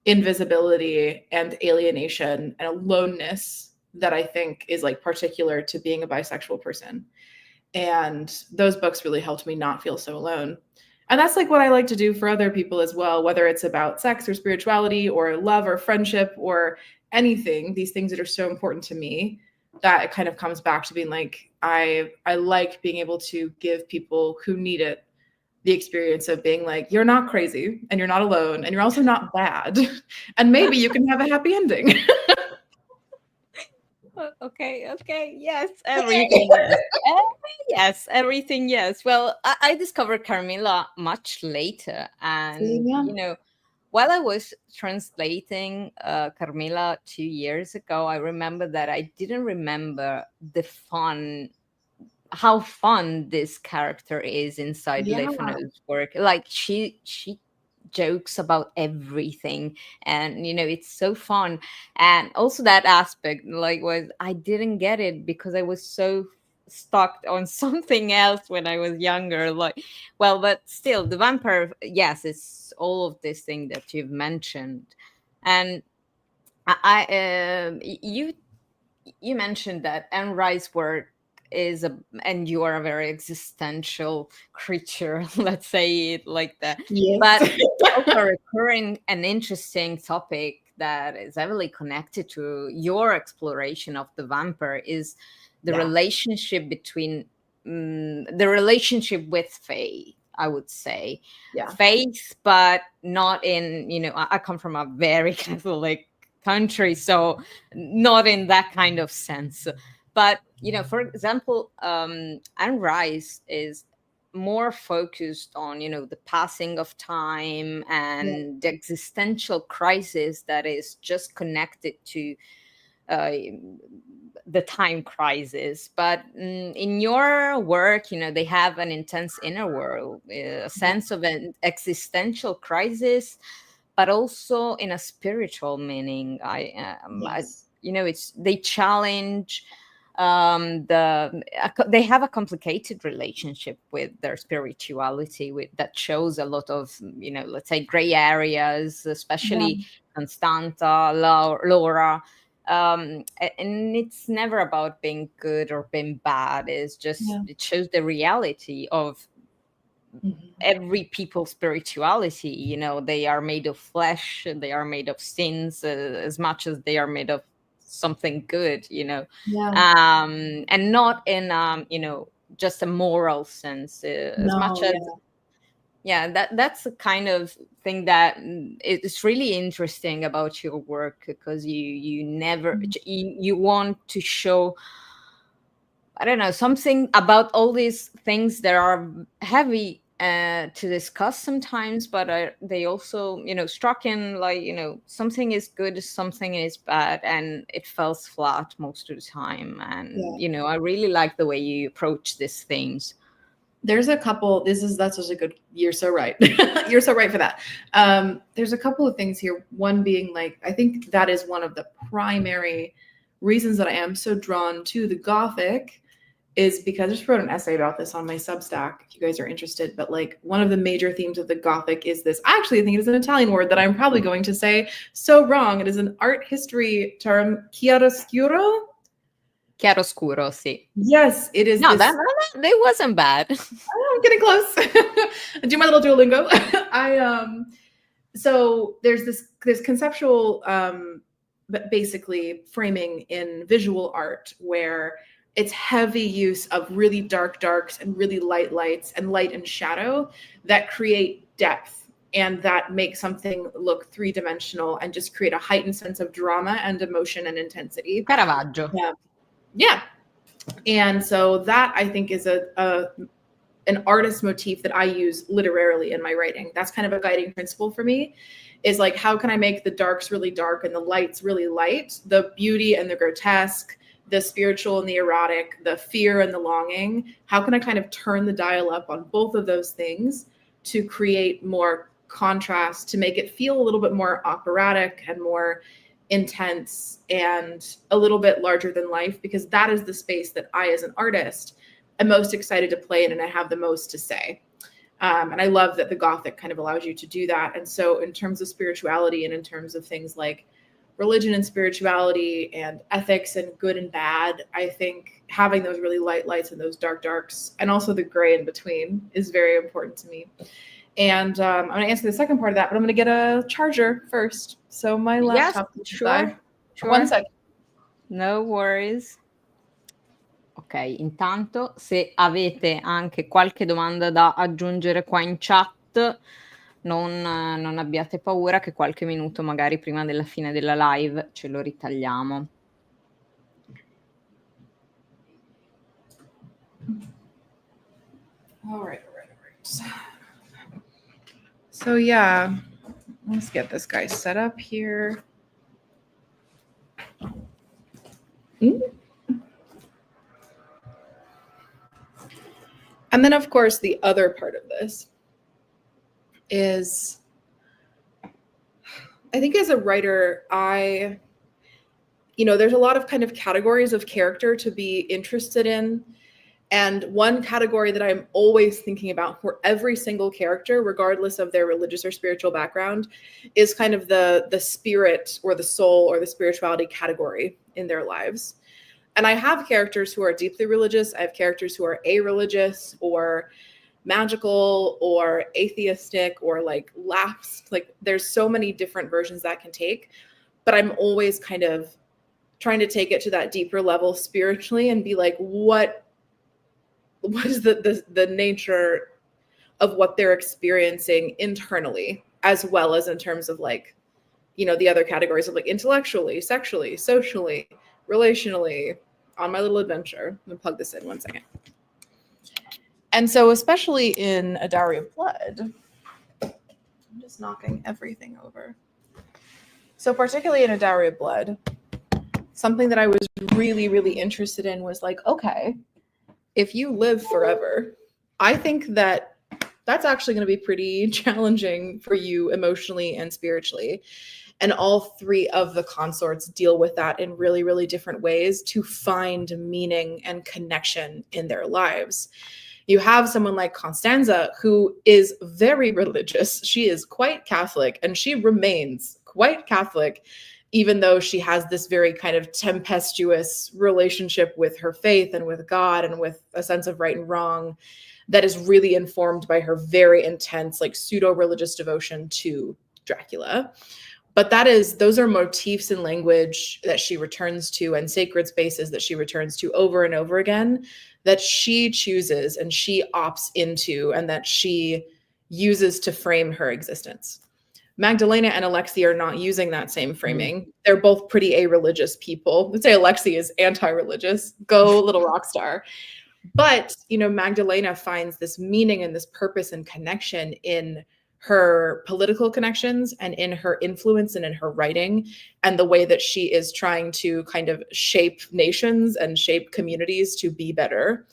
Speaker 2: invisibility and alienation and aloneness that I think is like particular to being a bisexual person. And those books really helped me not feel so alone. And that's like what I like to do for other people as well, whether it's about sex or spirituality or love or friendship or anything, these things that are so important to me, that it kind of comes back to being like, I like being able to give people who need it the experience of being like, you're not crazy and you're not alone and you're also not bad. And maybe you can have a happy ending.
Speaker 1: Okay. Yes, everything. Yes, everything. Yes. Well, I discovered Carmilla much later. And, you know, while I was translating Carmilla 2 years ago, I remember that I didn't remember how fun this character is inside Lefano's work. Like she jokes about everything, and you know, it's so fun. And also that aspect, like, was I didn't get it because I was so stuck on something else when I was younger. Like, well, but still, the vampire, yes, it's all of this thing that you've mentioned. And you mentioned that Anne Rice's work and you are a very existential creature, let's say it like that. But also a recurring and interesting topic that is heavily connected to your exploration of the vampire is the relationship between the relationship with faith, I would say. Faith, but not in, you know, I come from a very Catholic country, so not in that kind of sense. But, you know, for example, Anne Rice is more focused on, you know, the passing of time and the existential crisis that is just connected to the time crisis. But in your work, you know, they have an intense inner world, a sense of an existential crisis, but also in a spiritual meaning. You know, they challenge they have a complicated relationship with their spirituality, that shows a lot of, you know, let's say gray areas, especially Constanta, Laura. And it's never about being good or being bad. It's just, it shows the reality of every people's spirituality. You know, they are made of flesh, they are made of sins, as much as they are made of something good, you know. And not in you know, just a moral sense, as much as that's the kind of thing that is really interesting about your work, because you never you want to show, I don't know, something about all these things that are heavy to discuss sometimes, but they also, you know, struck in like, you know, something is good, something is bad, and it falls flat most of the time. And you know, I really like the way you approach these things.
Speaker 2: There's a couple, that's such a good, you're so right. You're so right for that. There's a couple of things here. One being, like, I think that is one of the primary reasons that I am so drawn to the Gothic, is because I just wrote an essay about this on my Substack, if you guys are interested. But like, one of the major themes of the Gothic is this, actually I think it is an Italian word that I'm probably going to say so wrong. It is an art history term, chiaroscuro.
Speaker 1: Chiaroscuro, sì.
Speaker 2: Yes, it is.
Speaker 1: No, that wasn't bad.
Speaker 2: I'm getting close. Do my little Duolingo. So there's this conceptual, but basically framing in visual art where it's heavy use of really dark darks and really light lights and light and shadow that create depth and that make something look three-dimensional and just create a heightened sense of drama and emotion and intensity.
Speaker 1: Caravaggio.
Speaker 2: Yeah. And so that, I think, is an artist motif that I use literarily in my writing. That's kind of a guiding principle for me, is like, how can I make the darks really dark and the lights really light, the beauty and the grotesque, the spiritual and the erotic, the fear and the longing? How can I kind of turn the dial up on both of those things to create more contrast, to make it feel a little bit more operatic and more intense and a little bit larger than life? Because that is the space that I, as an artist, am most excited to play in, and I have the most to say. And I love that the Gothic kind of allows you to do that. And so in terms of spirituality and in terms of things like religion and spirituality and ethics and good and bad, I think having those really light lights and those dark darks and also the gray in between is very important to me. And I'm going to answer the second part of that, but I'm going to get a charger first. So my laptop.
Speaker 1: Yes, sure.
Speaker 2: 1 second.
Speaker 1: No worries. Ok, intanto se avete anche qualche domanda da aggiungere qua in chat, non abbiate paura che qualche minuto magari prima della fine della live ce lo ritagliamo.
Speaker 2: All right. So yeah, let's get this guy set up here. And then, of course, the other part of this is, I think as a writer, there's a lot of kind of categories of character to be interested in. And one category that I'm always thinking about for every single character, regardless of their religious or spiritual background, is kind of the spirit or the soul or the spirituality category in their lives. And I have characters who are deeply religious. I have characters who are a-religious or magical or atheistic or like lapsed. Like, there's so many different versions that can take. But I'm always kind of trying to take it to that deeper level spiritually and be like, what is the nature of what they're experiencing internally, as well as in terms of like, the other categories of like intellectually, sexually, socially, relationally, on my little adventure. I'm gonna plug this in 1 second. And so especially in A Dowry of Blood, I'm just knocking everything over. So particularly in A Dowry of Blood, something that I was really, really interested in was like, okay, if you live forever, I think that that's actually going to be pretty challenging for you emotionally and spiritually. And all three of the consorts deal with that in really, really different ways to find meaning and connection in their lives. You have someone like Constanza, who is very religious. She is quite Catholic, and she remains quite Catholic even though she has this very kind of tempestuous relationship with her faith and with God and with a sense of right and wrong that is really informed by her very intense, like pseudo-religious devotion to Dracula. But those are motifs in language that she returns to and sacred spaces that she returns to over and over again, that she chooses and she opts into and that she uses to frame her existence. Magdalena and Alexei are not using that same framing. They're both pretty a-religious people. Let's say Alexei is anti-religious. Go, little rock star. But, Magdalena finds this meaning and this purpose and connection in her political connections and in her influence and in her writing and the way that she is trying to kind of shape nations and shape communities to be better.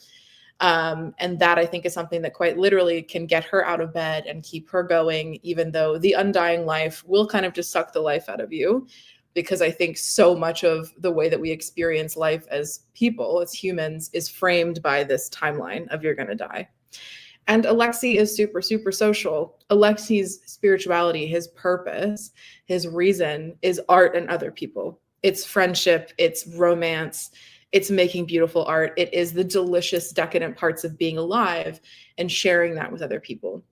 Speaker 2: And that, I think, is something that quite literally can get her out of bed and keep her going, even though the undying life will kind of just suck the life out of you. Because I think so much of the way that we experience life as people, as humans, is framed by this timeline of you're going to die. And Alexei is super, super social. Alexei's spirituality, his purpose, his reason is art and other people. It's friendship, it's romance, it's making beautiful art. It is the delicious, decadent parts of being alive and sharing that with other people.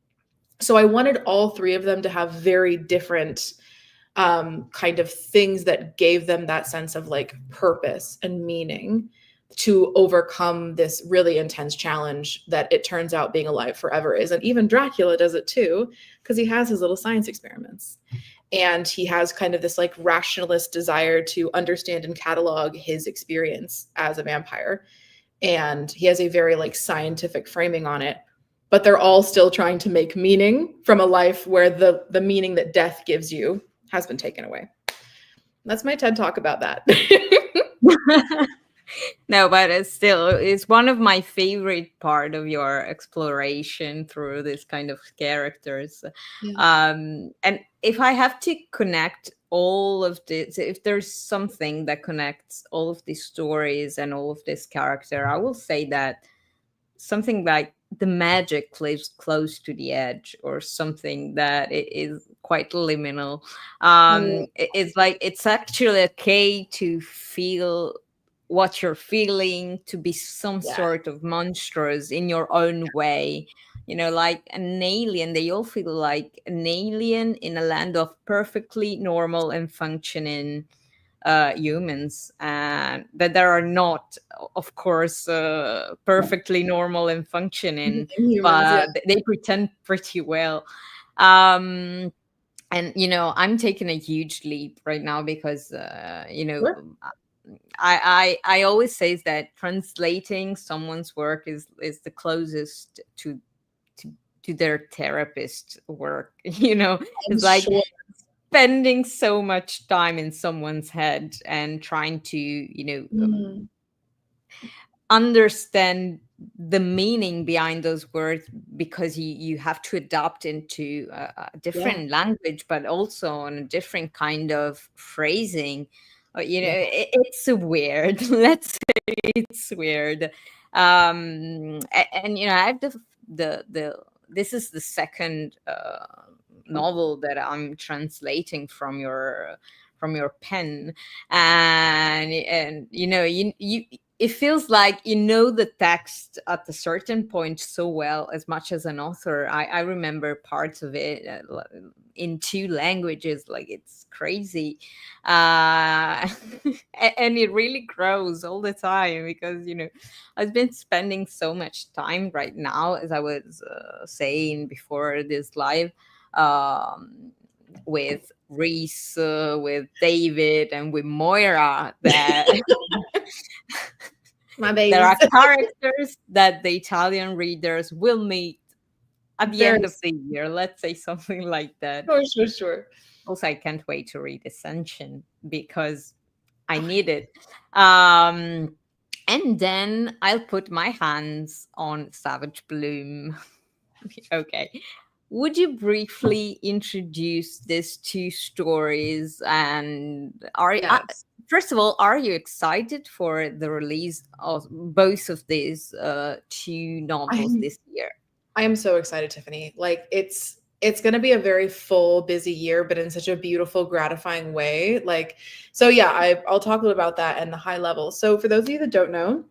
Speaker 2: So I wanted all three of them to have very different kind of things that gave them that sense of like purpose and meaning to overcome this really intense challenge that it turns out being alive forever is. And even Dracula does it too, because he has his little science experiments. And he has kind of this like rationalist desire to understand and catalog his experience as a vampire. And he has a very like scientific framing on it, but they're all still trying to make meaning from a life where the meaning that death gives you has been taken away. That's my TED Talk about that.
Speaker 1: No, but it's one of my favorite part of your exploration through this kind of characters.
Speaker 2: Yeah.
Speaker 1: And if I have to connect all of this, if there's something that connects all of these stories and all of this character, I will say that something like the magic lives close to the edge, or something that it is quite liminal. It's like it's actually okay to feel what you're feeling, to be some sort of monstrous in your own way, like an alien. They all feel like an alien in a land of perfectly normal and functioning humans, and that there are not, of course, perfectly normal and functioning,
Speaker 2: Humans,
Speaker 1: but they pretend pretty well. And I'm taking a huge leap right now because
Speaker 2: Sure.
Speaker 1: I always say that translating someone's work is the closest to their therapist work. It's like spending so much time in someone's head and trying to understand the meaning behind those words, because you have to adapt into a different language, but also on a different kind of phrasing. It's weird. Let's say it's weird. And I have the this is the second novel that I'm translating from your pen, and you it feels like the text at a certain point so well, as much as an author. I remember parts of it in 2 languages, like it's crazy. And it really grows all the time, because I've been spending so much time right now, as I was saying before this live, with Reese, with David, and with Moira, that there are characters that the Italian readers will meet at the end of the year. Let's say something like that.
Speaker 2: Sure.
Speaker 1: Also, I can't wait to read Ascension, because I need it. And then I'll put my hands on Savage Bloom. Okay. Would you briefly introduce these 2 stories? And first of all, are you excited for the release of both of these 2 novels this year?
Speaker 2: I am so excited, Tiffany. Like, it's it's going to be a very full, busy year, but in such a beautiful, gratifying way. Like, so yeah, I'll talk a little about that and the high level. So for those of you that don't know,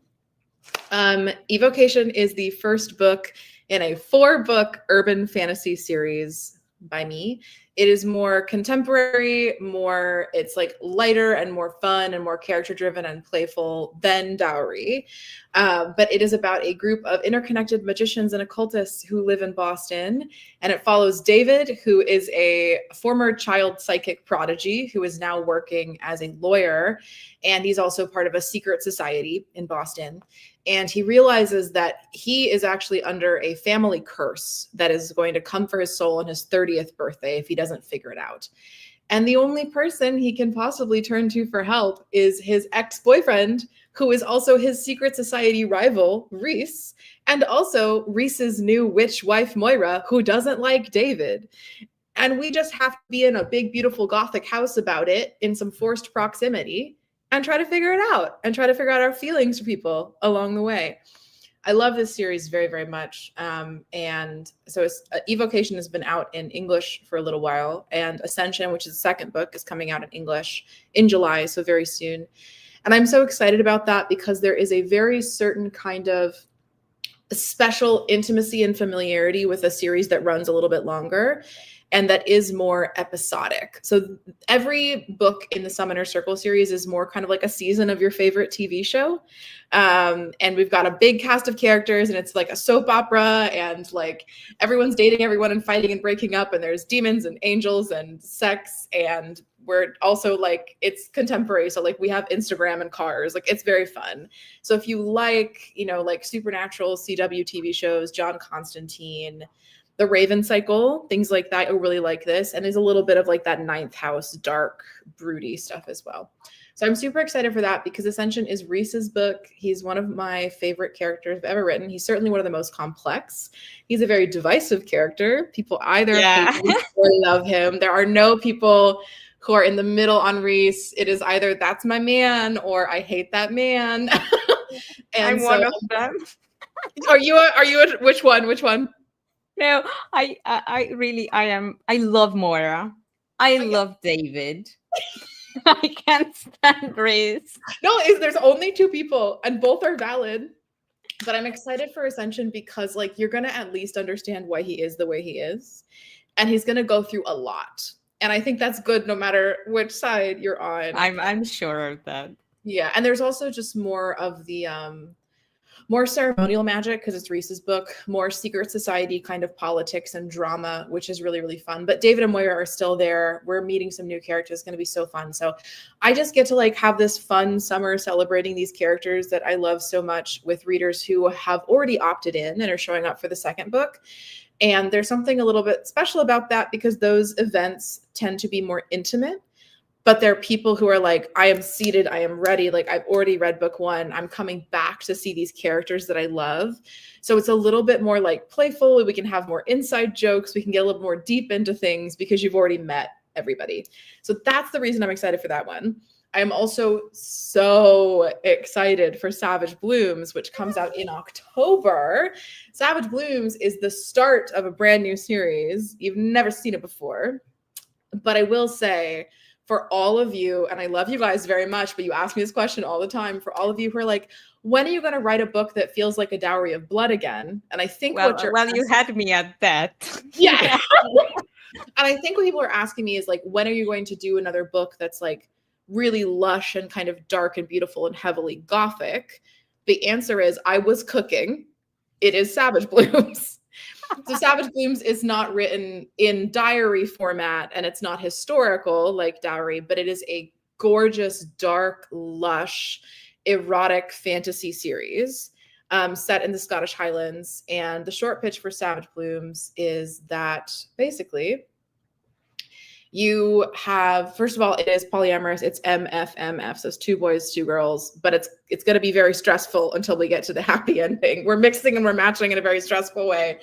Speaker 2: Evocation is the first book in a 4-book urban fantasy series by me. It is more contemporary, it's like lighter and more fun and more character driven and playful than Dowry. But it is about a group of interconnected magicians and occultists who live in Boston. And it follows David, who is a former child psychic prodigy who is now working as a lawyer. And he's also part of a secret society in Boston. And he realizes that he is actually under a family curse that is going to come for his soul on his 30th birthday if he doesn't figure it out. And the only person he can possibly turn to for help is his ex-boyfriend, who is also his secret society rival, Reese, and also Reese's new witch wife, Moira, who doesn't like David. And we just have to be in a big, beautiful Gothic house about it in some forced proximity and try to figure it out and try to figure out our feelings for people along the way. I love this series very, very much. And so Evocation has been out in English for a little while, and Ascension, which is the second book, is coming out in English in July, so very soon. And I'm so excited about that because there is a very certain kind of special intimacy and familiarity with a series that runs a little bit longer and that is more episodic. So every book in the Summoner Circle series is more kind of like a season of your favorite TV show. And we've got a big cast of characters, and it's like a soap opera, and like everyone's dating everyone and fighting and breaking up, and there's demons and angels and sex, and we're also like, it's contemporary. So like we have Instagram and cars, like it's very fun. So if you like, you know, like supernatural CW TV shows, John Constantine, The Raven Cycle, things like that, you'll really like this. And there's a little bit of like that ninth house, dark, broody stuff as well. So I'm super excited for that because Ascension is Reese's book. He's one of my favorite characters I've ever written. He's certainly one of the most complex. He's a very divisive character. People either hate him or love him. There are no people who are in the middle on Reese. It is either that's my man or I hate that man. And
Speaker 1: I'm one of them.
Speaker 2: Are you which one? Which one?
Speaker 1: No, I am. I love Moira. I love David. I can't stand Reese.
Speaker 2: No, there's only two people and both are valid. But I'm excited for Ascension because like you're gonna at least understand why he is the way he is. And he's gonna go through a lot. And I think that's good no matter which side you're on.
Speaker 1: I'm sure of that.
Speaker 2: Yeah. And there's also just more of the more ceremonial magic because it's Reese's book, more secret society kind of politics and drama, which is really, really fun. But David and Moira are still there. We're meeting some new characters. It's going to be so fun. So I just get to like have this fun summer celebrating these characters that I love so much with readers who have already opted in and are showing up for the second book. And there's something a little bit special about that because those events tend to be more intimate. But there are people who are like, I am seated, I am ready. Like I've already read book one. I'm coming back to see these characters that I love. So it's a little bit more like playful. We can have more inside jokes. We can get a little more deep into things because you've already met everybody. So that's the reason I'm excited for that one. I am also so excited for Savage Blooms, which comes out in October. Savage Blooms is the start of a brand new series. You've never seen it before. But I will say, for all of you, and I love you guys very much, but you ask me this question all the time, for all of you who are like, when are you going to write a book that feels like a dowry of blood again? And I think
Speaker 1: you had me at that.
Speaker 2: Yeah. And I think what people are asking me is like, when are you going to do another book that's like really lush and kind of dark and beautiful and heavily Gothic? The answer is I was cooking. It is Savage Blooms. So Savage Blooms is not written in diary format and it's not historical like Dowry, but it is a gorgeous, dark, lush, erotic fantasy series set in the Scottish Highlands. And the short pitch for Savage Blooms is that basically you have, first of all, it is polyamorous. It's MFMF, so it's 2 boys, 2 girls, but it's going to be very stressful until we get to the happy ending. We're mixing and we're matching in a very stressful way.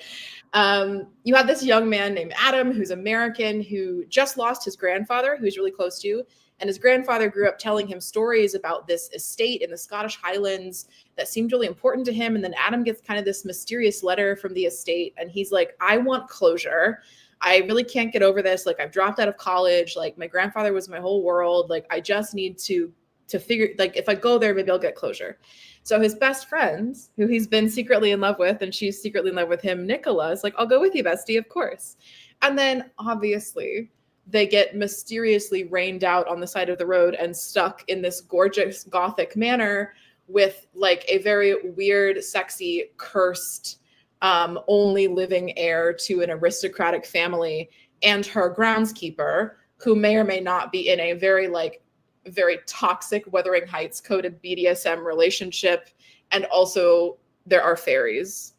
Speaker 2: You have this young man named Adam, who's American, who just lost his grandfather, who he's really close to. And his grandfather grew up telling him stories about this estate in the Scottish Highlands that seemed really important to him. And then Adam gets kind of this mysterious letter from the estate. And he's like, I want closure. I really can't get over this. Like, I've dropped out of college. Like, my grandfather was my whole world. Like, I just need to figure, like, if I go there, maybe I'll get closure. So his best friends, who he's been secretly in love with, and she's secretly in love with him, Nicola, is like, I'll go with you, bestie, of course. And then obviously they get mysteriously rained out on the side of the road and stuck in this gorgeous Gothic manor with like a very weird, sexy, cursed, only living heir to an aristocratic family, and her groundskeeper, who may or may not be in a very toxic Wuthering Heights coded BDSM relationship. And also there are fairies.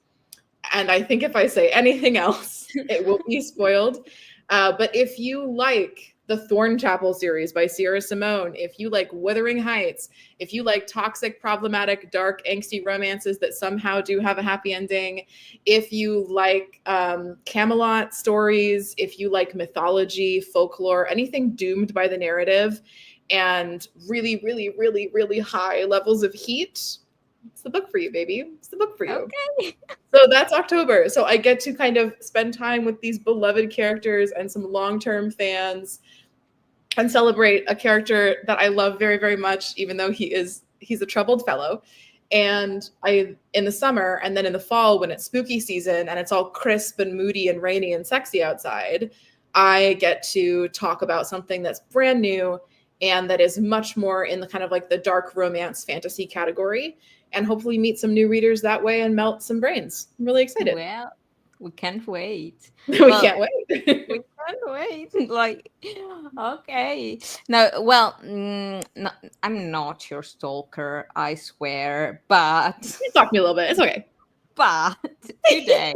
Speaker 2: And I think if I say anything else, it will be spoiled. But if you like the Thorn Chapel series by Sierra Simone, if you like Wuthering Heights, if you like toxic, problematic, dark, angsty romances that somehow do have a happy ending, if you like Camelot stories, if you like mythology, folklore, anything doomed by the narrative, and really, really, really, really high levels of heat, it's the book for you, baby. It's the book for you.
Speaker 1: Okay.
Speaker 2: So that's October. So I get to kind of spend time with these beloved characters and some long-term fans and celebrate a character that I love very, very much, even though he's a troubled fellow. And in the summer and then in the fall, when it's spooky season and it's all crisp and moody and rainy and sexy outside, I get to talk about something that's brand new and that is much more in the kind of like the dark romance fantasy category, and hopefully meet some new readers that way and melt some brains. I'm really excited.
Speaker 1: Well, we can't wait.
Speaker 2: We can't wait.
Speaker 1: We can't wait. Like, okay. No, well, no, I'm not your stalker, I swear, but...
Speaker 2: You talk to me a little bit. It's okay.
Speaker 1: But today,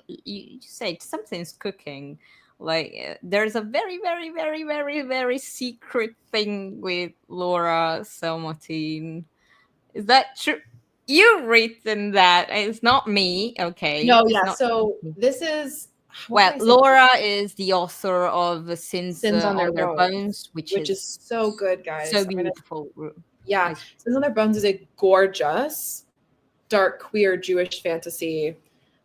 Speaker 1: you said something's cooking. Like, there's a very, very, very, very, very secret thing with Laura Selmatine. Is that true? You've written that. It's not me. Okay.
Speaker 2: No,
Speaker 1: it's
Speaker 2: yeah.
Speaker 1: not
Speaker 2: So this is...
Speaker 1: Well, Laura is the author of Sins on Their Bones, which is
Speaker 2: so good, guys.
Speaker 1: so beautiful.
Speaker 2: Yeah. Sins on Their Bones is a gorgeous, dark, queer Jewish fantasy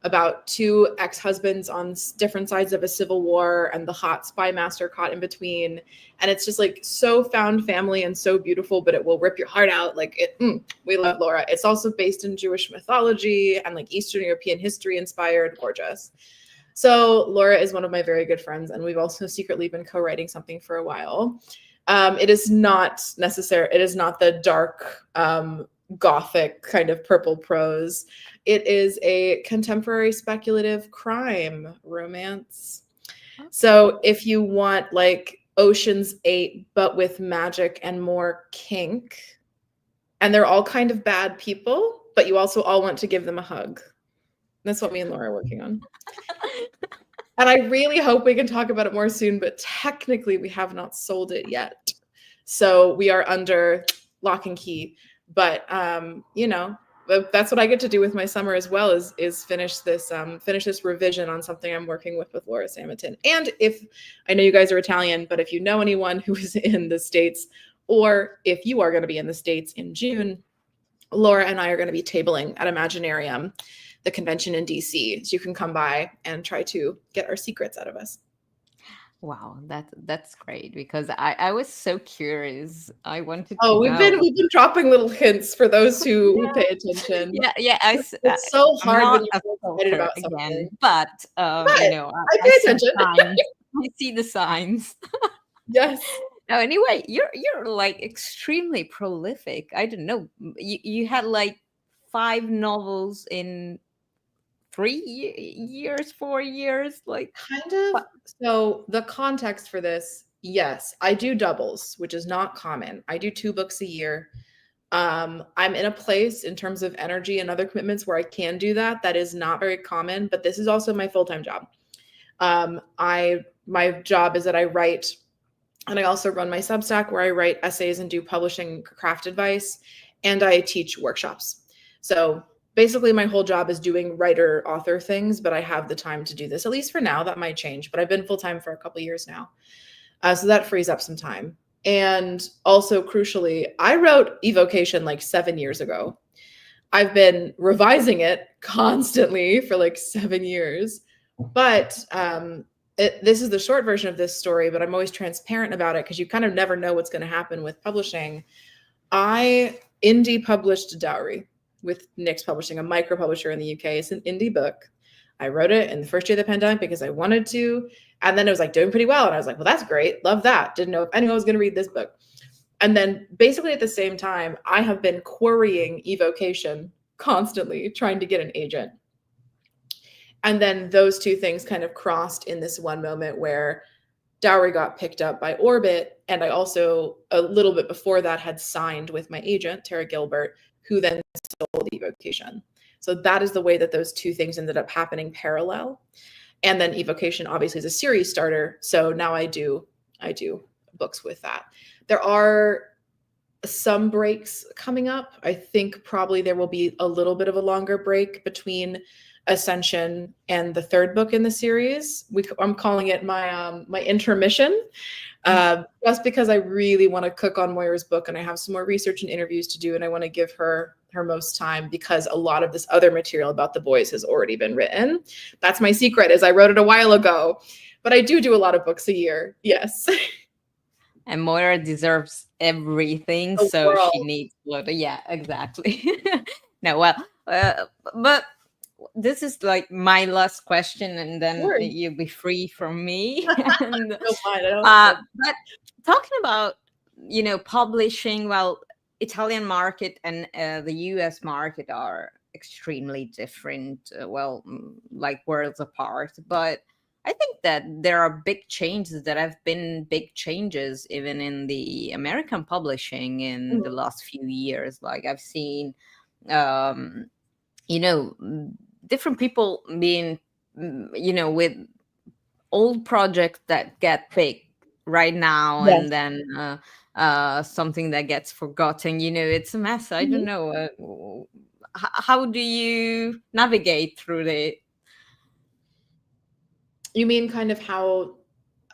Speaker 2: about two ex-husbands on different sides of a civil war and the hot spy master caught in between. And it's just like so found family and so beautiful, but it will rip your heart out. Like, we love Laura. It's also based in Jewish mythology and like Eastern European history inspired, gorgeous. So Laura is one of my very good friends, and we've also secretly been co-writing something for a while. It is not the dark, Gothic kind of purple prose. It is a contemporary speculative crime romance. So if you want like Ocean's 8, but with magic and more kink, and they're all kind of bad people, but you also all want to give them a hug. That's what me and Laura are working on. And I really hope we can talk about it more soon, but technically we have not sold it yet. So we are under lock and key. But you know, that's what I get to do with my summer as well, is finish this revision on something I'm working with Laura Selmatine. And if I know you guys are Italian, but if you know anyone who is in the States, or if you are going to be in the States in June, Laura and I are going to be tabling at Imaginarium, the convention in DC. So you can come by and try to get our secrets out of us.
Speaker 1: Wow, that's great, because I was so curious. I wanted
Speaker 2: to
Speaker 1: we've
Speaker 2: been dropping little hints for those who pay attention.
Speaker 1: Yeah.
Speaker 2: It's so hard when you're excited about something.
Speaker 1: Again, but you know,
Speaker 2: I pay attention.
Speaker 1: I see the signs.
Speaker 2: Yes.
Speaker 1: No, anyway, you're like extremely prolific. I don't know. You had like 5 novels in 3 years, 4 years, like
Speaker 2: kind of. So the context for this, yes, I do doubles, which is not common. I do 2 books a year. I'm in a place in terms of energy and other commitments where I can do that. That is not very common, but this is also my full-time job. My job is that I write, and I also run my Substack where I write essays and do publishing craft advice, and I teach workshops. So basically my whole job is doing writer author things, but I have the time to do this, at least for now. That might change, but I've been full-time for a couple years now. So that frees up some time. And also crucially, I wrote Evocation like 7 years ago. I've been revising it constantly for like 7 years, But this is the short version of this story, but I'm always transparent about it because you kind of never know what's going to happen with publishing. I indie published Dowry with Nick's Publishing, a micro publisher in the UK. It's an indie book. I wrote it in the first year of the pandemic because I wanted to. And then it was like doing pretty well. And I was like, well, that's great. Love that. Didn't know if anyone was going to read this book. And then basically at the same time, I have been querying evocation constantly, trying to get an agent. And then those two things kind of crossed in this one moment where Dowry got picked up by Orbit. And I also, a little bit before that, had signed with my agent, Tara Gilbert, who then sold Evocation. So that is the way that those two things ended up happening parallel. And then Evocation obviously is a series starter. So now I do books with that. There are some breaks coming up. I think probably there will be a little bit of a longer break between Ascension and the third book in the series. I'm calling it my my intermission, just because I really want to cook on Moira's book, and I have some more research and interviews to do, and I want to give her most time because a lot of this other material about the boys has already been written. That's my secret, is I wrote it a while ago, but I do a lot of books a year. Yes.
Speaker 1: And Moira deserves everything,
Speaker 2: The
Speaker 1: so
Speaker 2: world.
Speaker 1: she needs blood. Yeah, exactly. No, well, but this is like my last question, and then
Speaker 2: Sure.
Speaker 1: you'll be free from me. And,
Speaker 2: Don't mind, I don't
Speaker 1: but talking about, you know, publishing, well, Italian market and the US market are extremely different, like worlds apart. But I think that there are big changes that have been big changes even in the American publishing in the last few years. Like I've seen, you know, different people being, you know, with old projects that get big right now,
Speaker 2: Yes.
Speaker 1: and then something that gets forgotten. You know, it's a mess. I don't know. How do you navigate through the?
Speaker 2: You mean kind of how,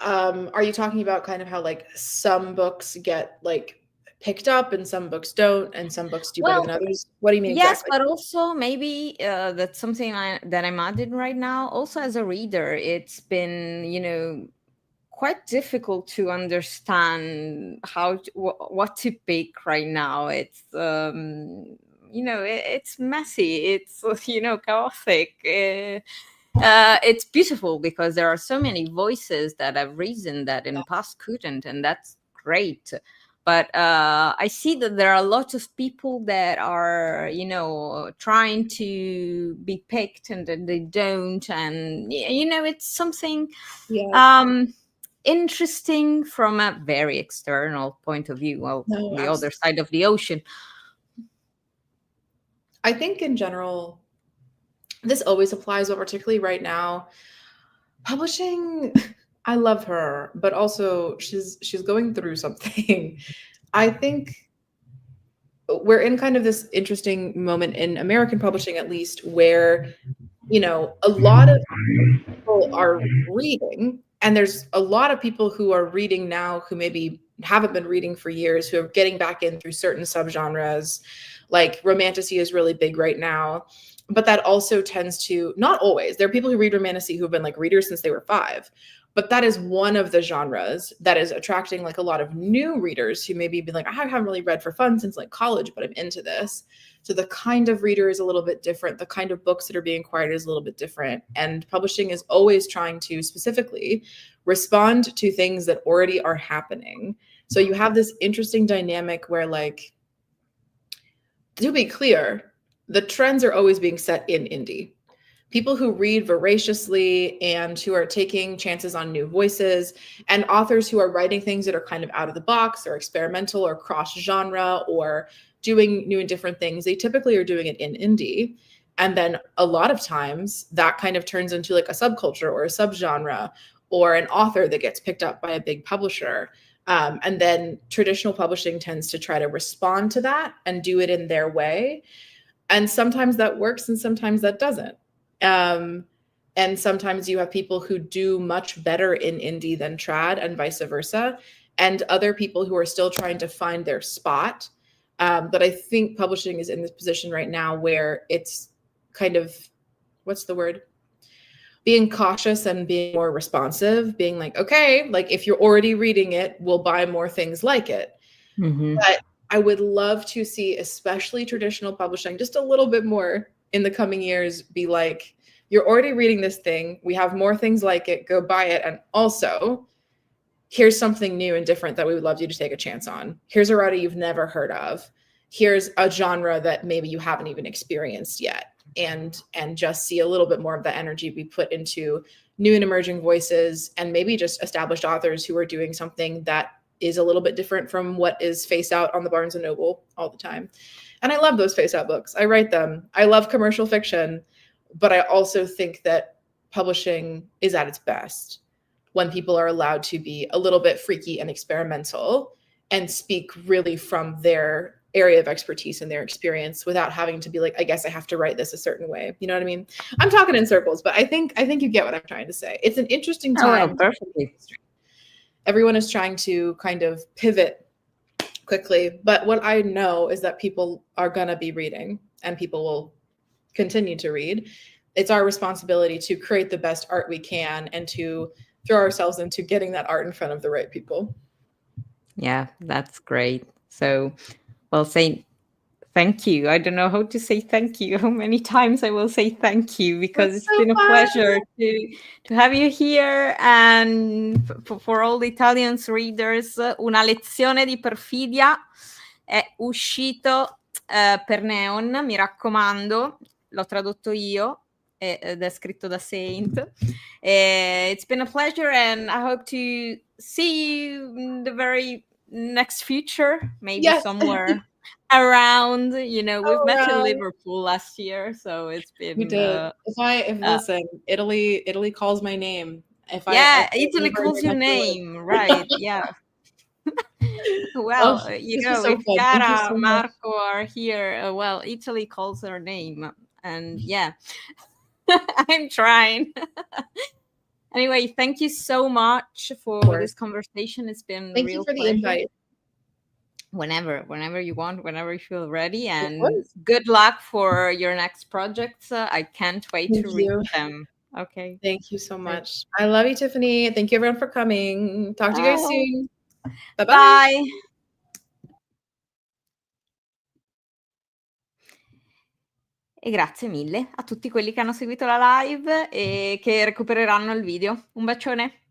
Speaker 2: are you talking about kind of how like some books get like picked up and some books don't, and some books do better than others? What do you mean
Speaker 1: Yes,
Speaker 2: exactly?
Speaker 1: but also maybe that's something that I'm adding right now. Also, as a reader, it's been, you know, quite difficult to understand what to pick right now. It's you know, it's messy. It's you know, chaotic. It's beautiful because there are so many voices that have reasoned that in the past couldn't, and that's great. But I see that there are a lot of people that are, you know, trying to be picked and then they don't, and you know, it's something interesting from a very external point of view. Well,
Speaker 2: No,
Speaker 1: the other side of the ocean.
Speaker 2: I think in general, this always applies, but particularly right now, publishing, I love her, but also she's going through something. I think we're in kind of this interesting moment in American publishing, at least, where, you know, a lot of people are reading, and there's a lot of people who are reading now who maybe haven't been reading for years, who are getting back in through certain subgenres. Like romantasy is really big right now, but that also tends to, not always, there are people who read romantasy who've been like readers since they were 5, but that is one of the genres that is attracting like a lot of new readers who maybe be like, I haven't really read for fun since like college, but I'm into this. So the kind of reader is a little bit different. The kind of books that are being acquired is a little bit different. And publishing is always trying to specifically respond to things that already are happening. So you have this interesting dynamic where, like, to be clear, the trends are always being set in indie. People who read voraciously and who are taking chances on new voices, and authors who are writing things that are kind of out of the box or experimental or cross genre or doing new and different things, they typically are doing it in indie. And then a lot of times that kind of turns into like a subculture or a subgenre or an author that gets picked up by a big publisher. And then traditional publishing tends to try to respond to that and do it in their way. And sometimes that works and sometimes that doesn't. And sometimes you have people who do much better in indie than trad and vice versa, and other people who are still trying to find their spot. But I think publishing is in this position right now where it's kind of, what's the word? being cautious and being more responsive, being like, okay, like if you're already reading it, we'll buy more things like it. But I would love to see, especially traditional publishing, just a little bit more in the coming years, be like, you're already reading this thing. We have more things like it. Go buy it. And also, here's something new and different that we would love you to take a chance on. Here's a writer you've never heard of. Here's a genre that maybe you haven't even experienced yet. And just see a little bit more of the energy be put into new and emerging voices, and maybe just established authors who are doing something that is a little bit different from what is face out on the Barnes and Noble all the time. And I love those face out books. I write them. I love commercial fiction, but I also think that publishing is at its best when people are allowed to be a little bit freaky and experimental and speak really from their area of expertise and their experience without having to be like, I guess I have to write this a certain way. You know what I mean? I'm talking in circles, but I think you get what I'm trying to say. It's an interesting time.
Speaker 1: Oh, perfectly.
Speaker 2: Everyone is trying to kind of pivot quickly, but what I know is that people are gonna be reading and people will continue to read. It's our responsibility to create the best art we can and to throw ourselves into getting that art in front of the right people.
Speaker 1: Yeah, that's great. So, well, say thank you. I don't know how to say thank you, how many times I will say thank you, because it's been a pleasure to have you here. And for all the Italians readers, Una lezione di perfidia è uscito per Neon, mi raccomando, l'ho tradotto io ed è scritto da Saint. It's been a pleasure, and I hope to see you in the very next future, maybe somewhere around. You know, we've met in Liverpool last year, so it's been.
Speaker 2: We did. Listen, Italy calls my name.
Speaker 1: Italy calls your name, right? Yeah. Well, you know, if Chiara, Marco are here, well, Italy calls their name, and yeah. I'm trying. Anyway, thank you so much for this conversation. It's been
Speaker 2: thank you for the invite.
Speaker 1: Whenever you want, whenever you feel ready, and good luck for your next projects. I can't wait to read them. Okay.
Speaker 2: Thank you so much. I love you, Tiffany. Thank you everyone for coming. Talk to you guys soon. Bye-bye.
Speaker 1: Bye. E grazie mille a tutti quelli che hanno seguito la live e che recupereranno il video. Un bacione.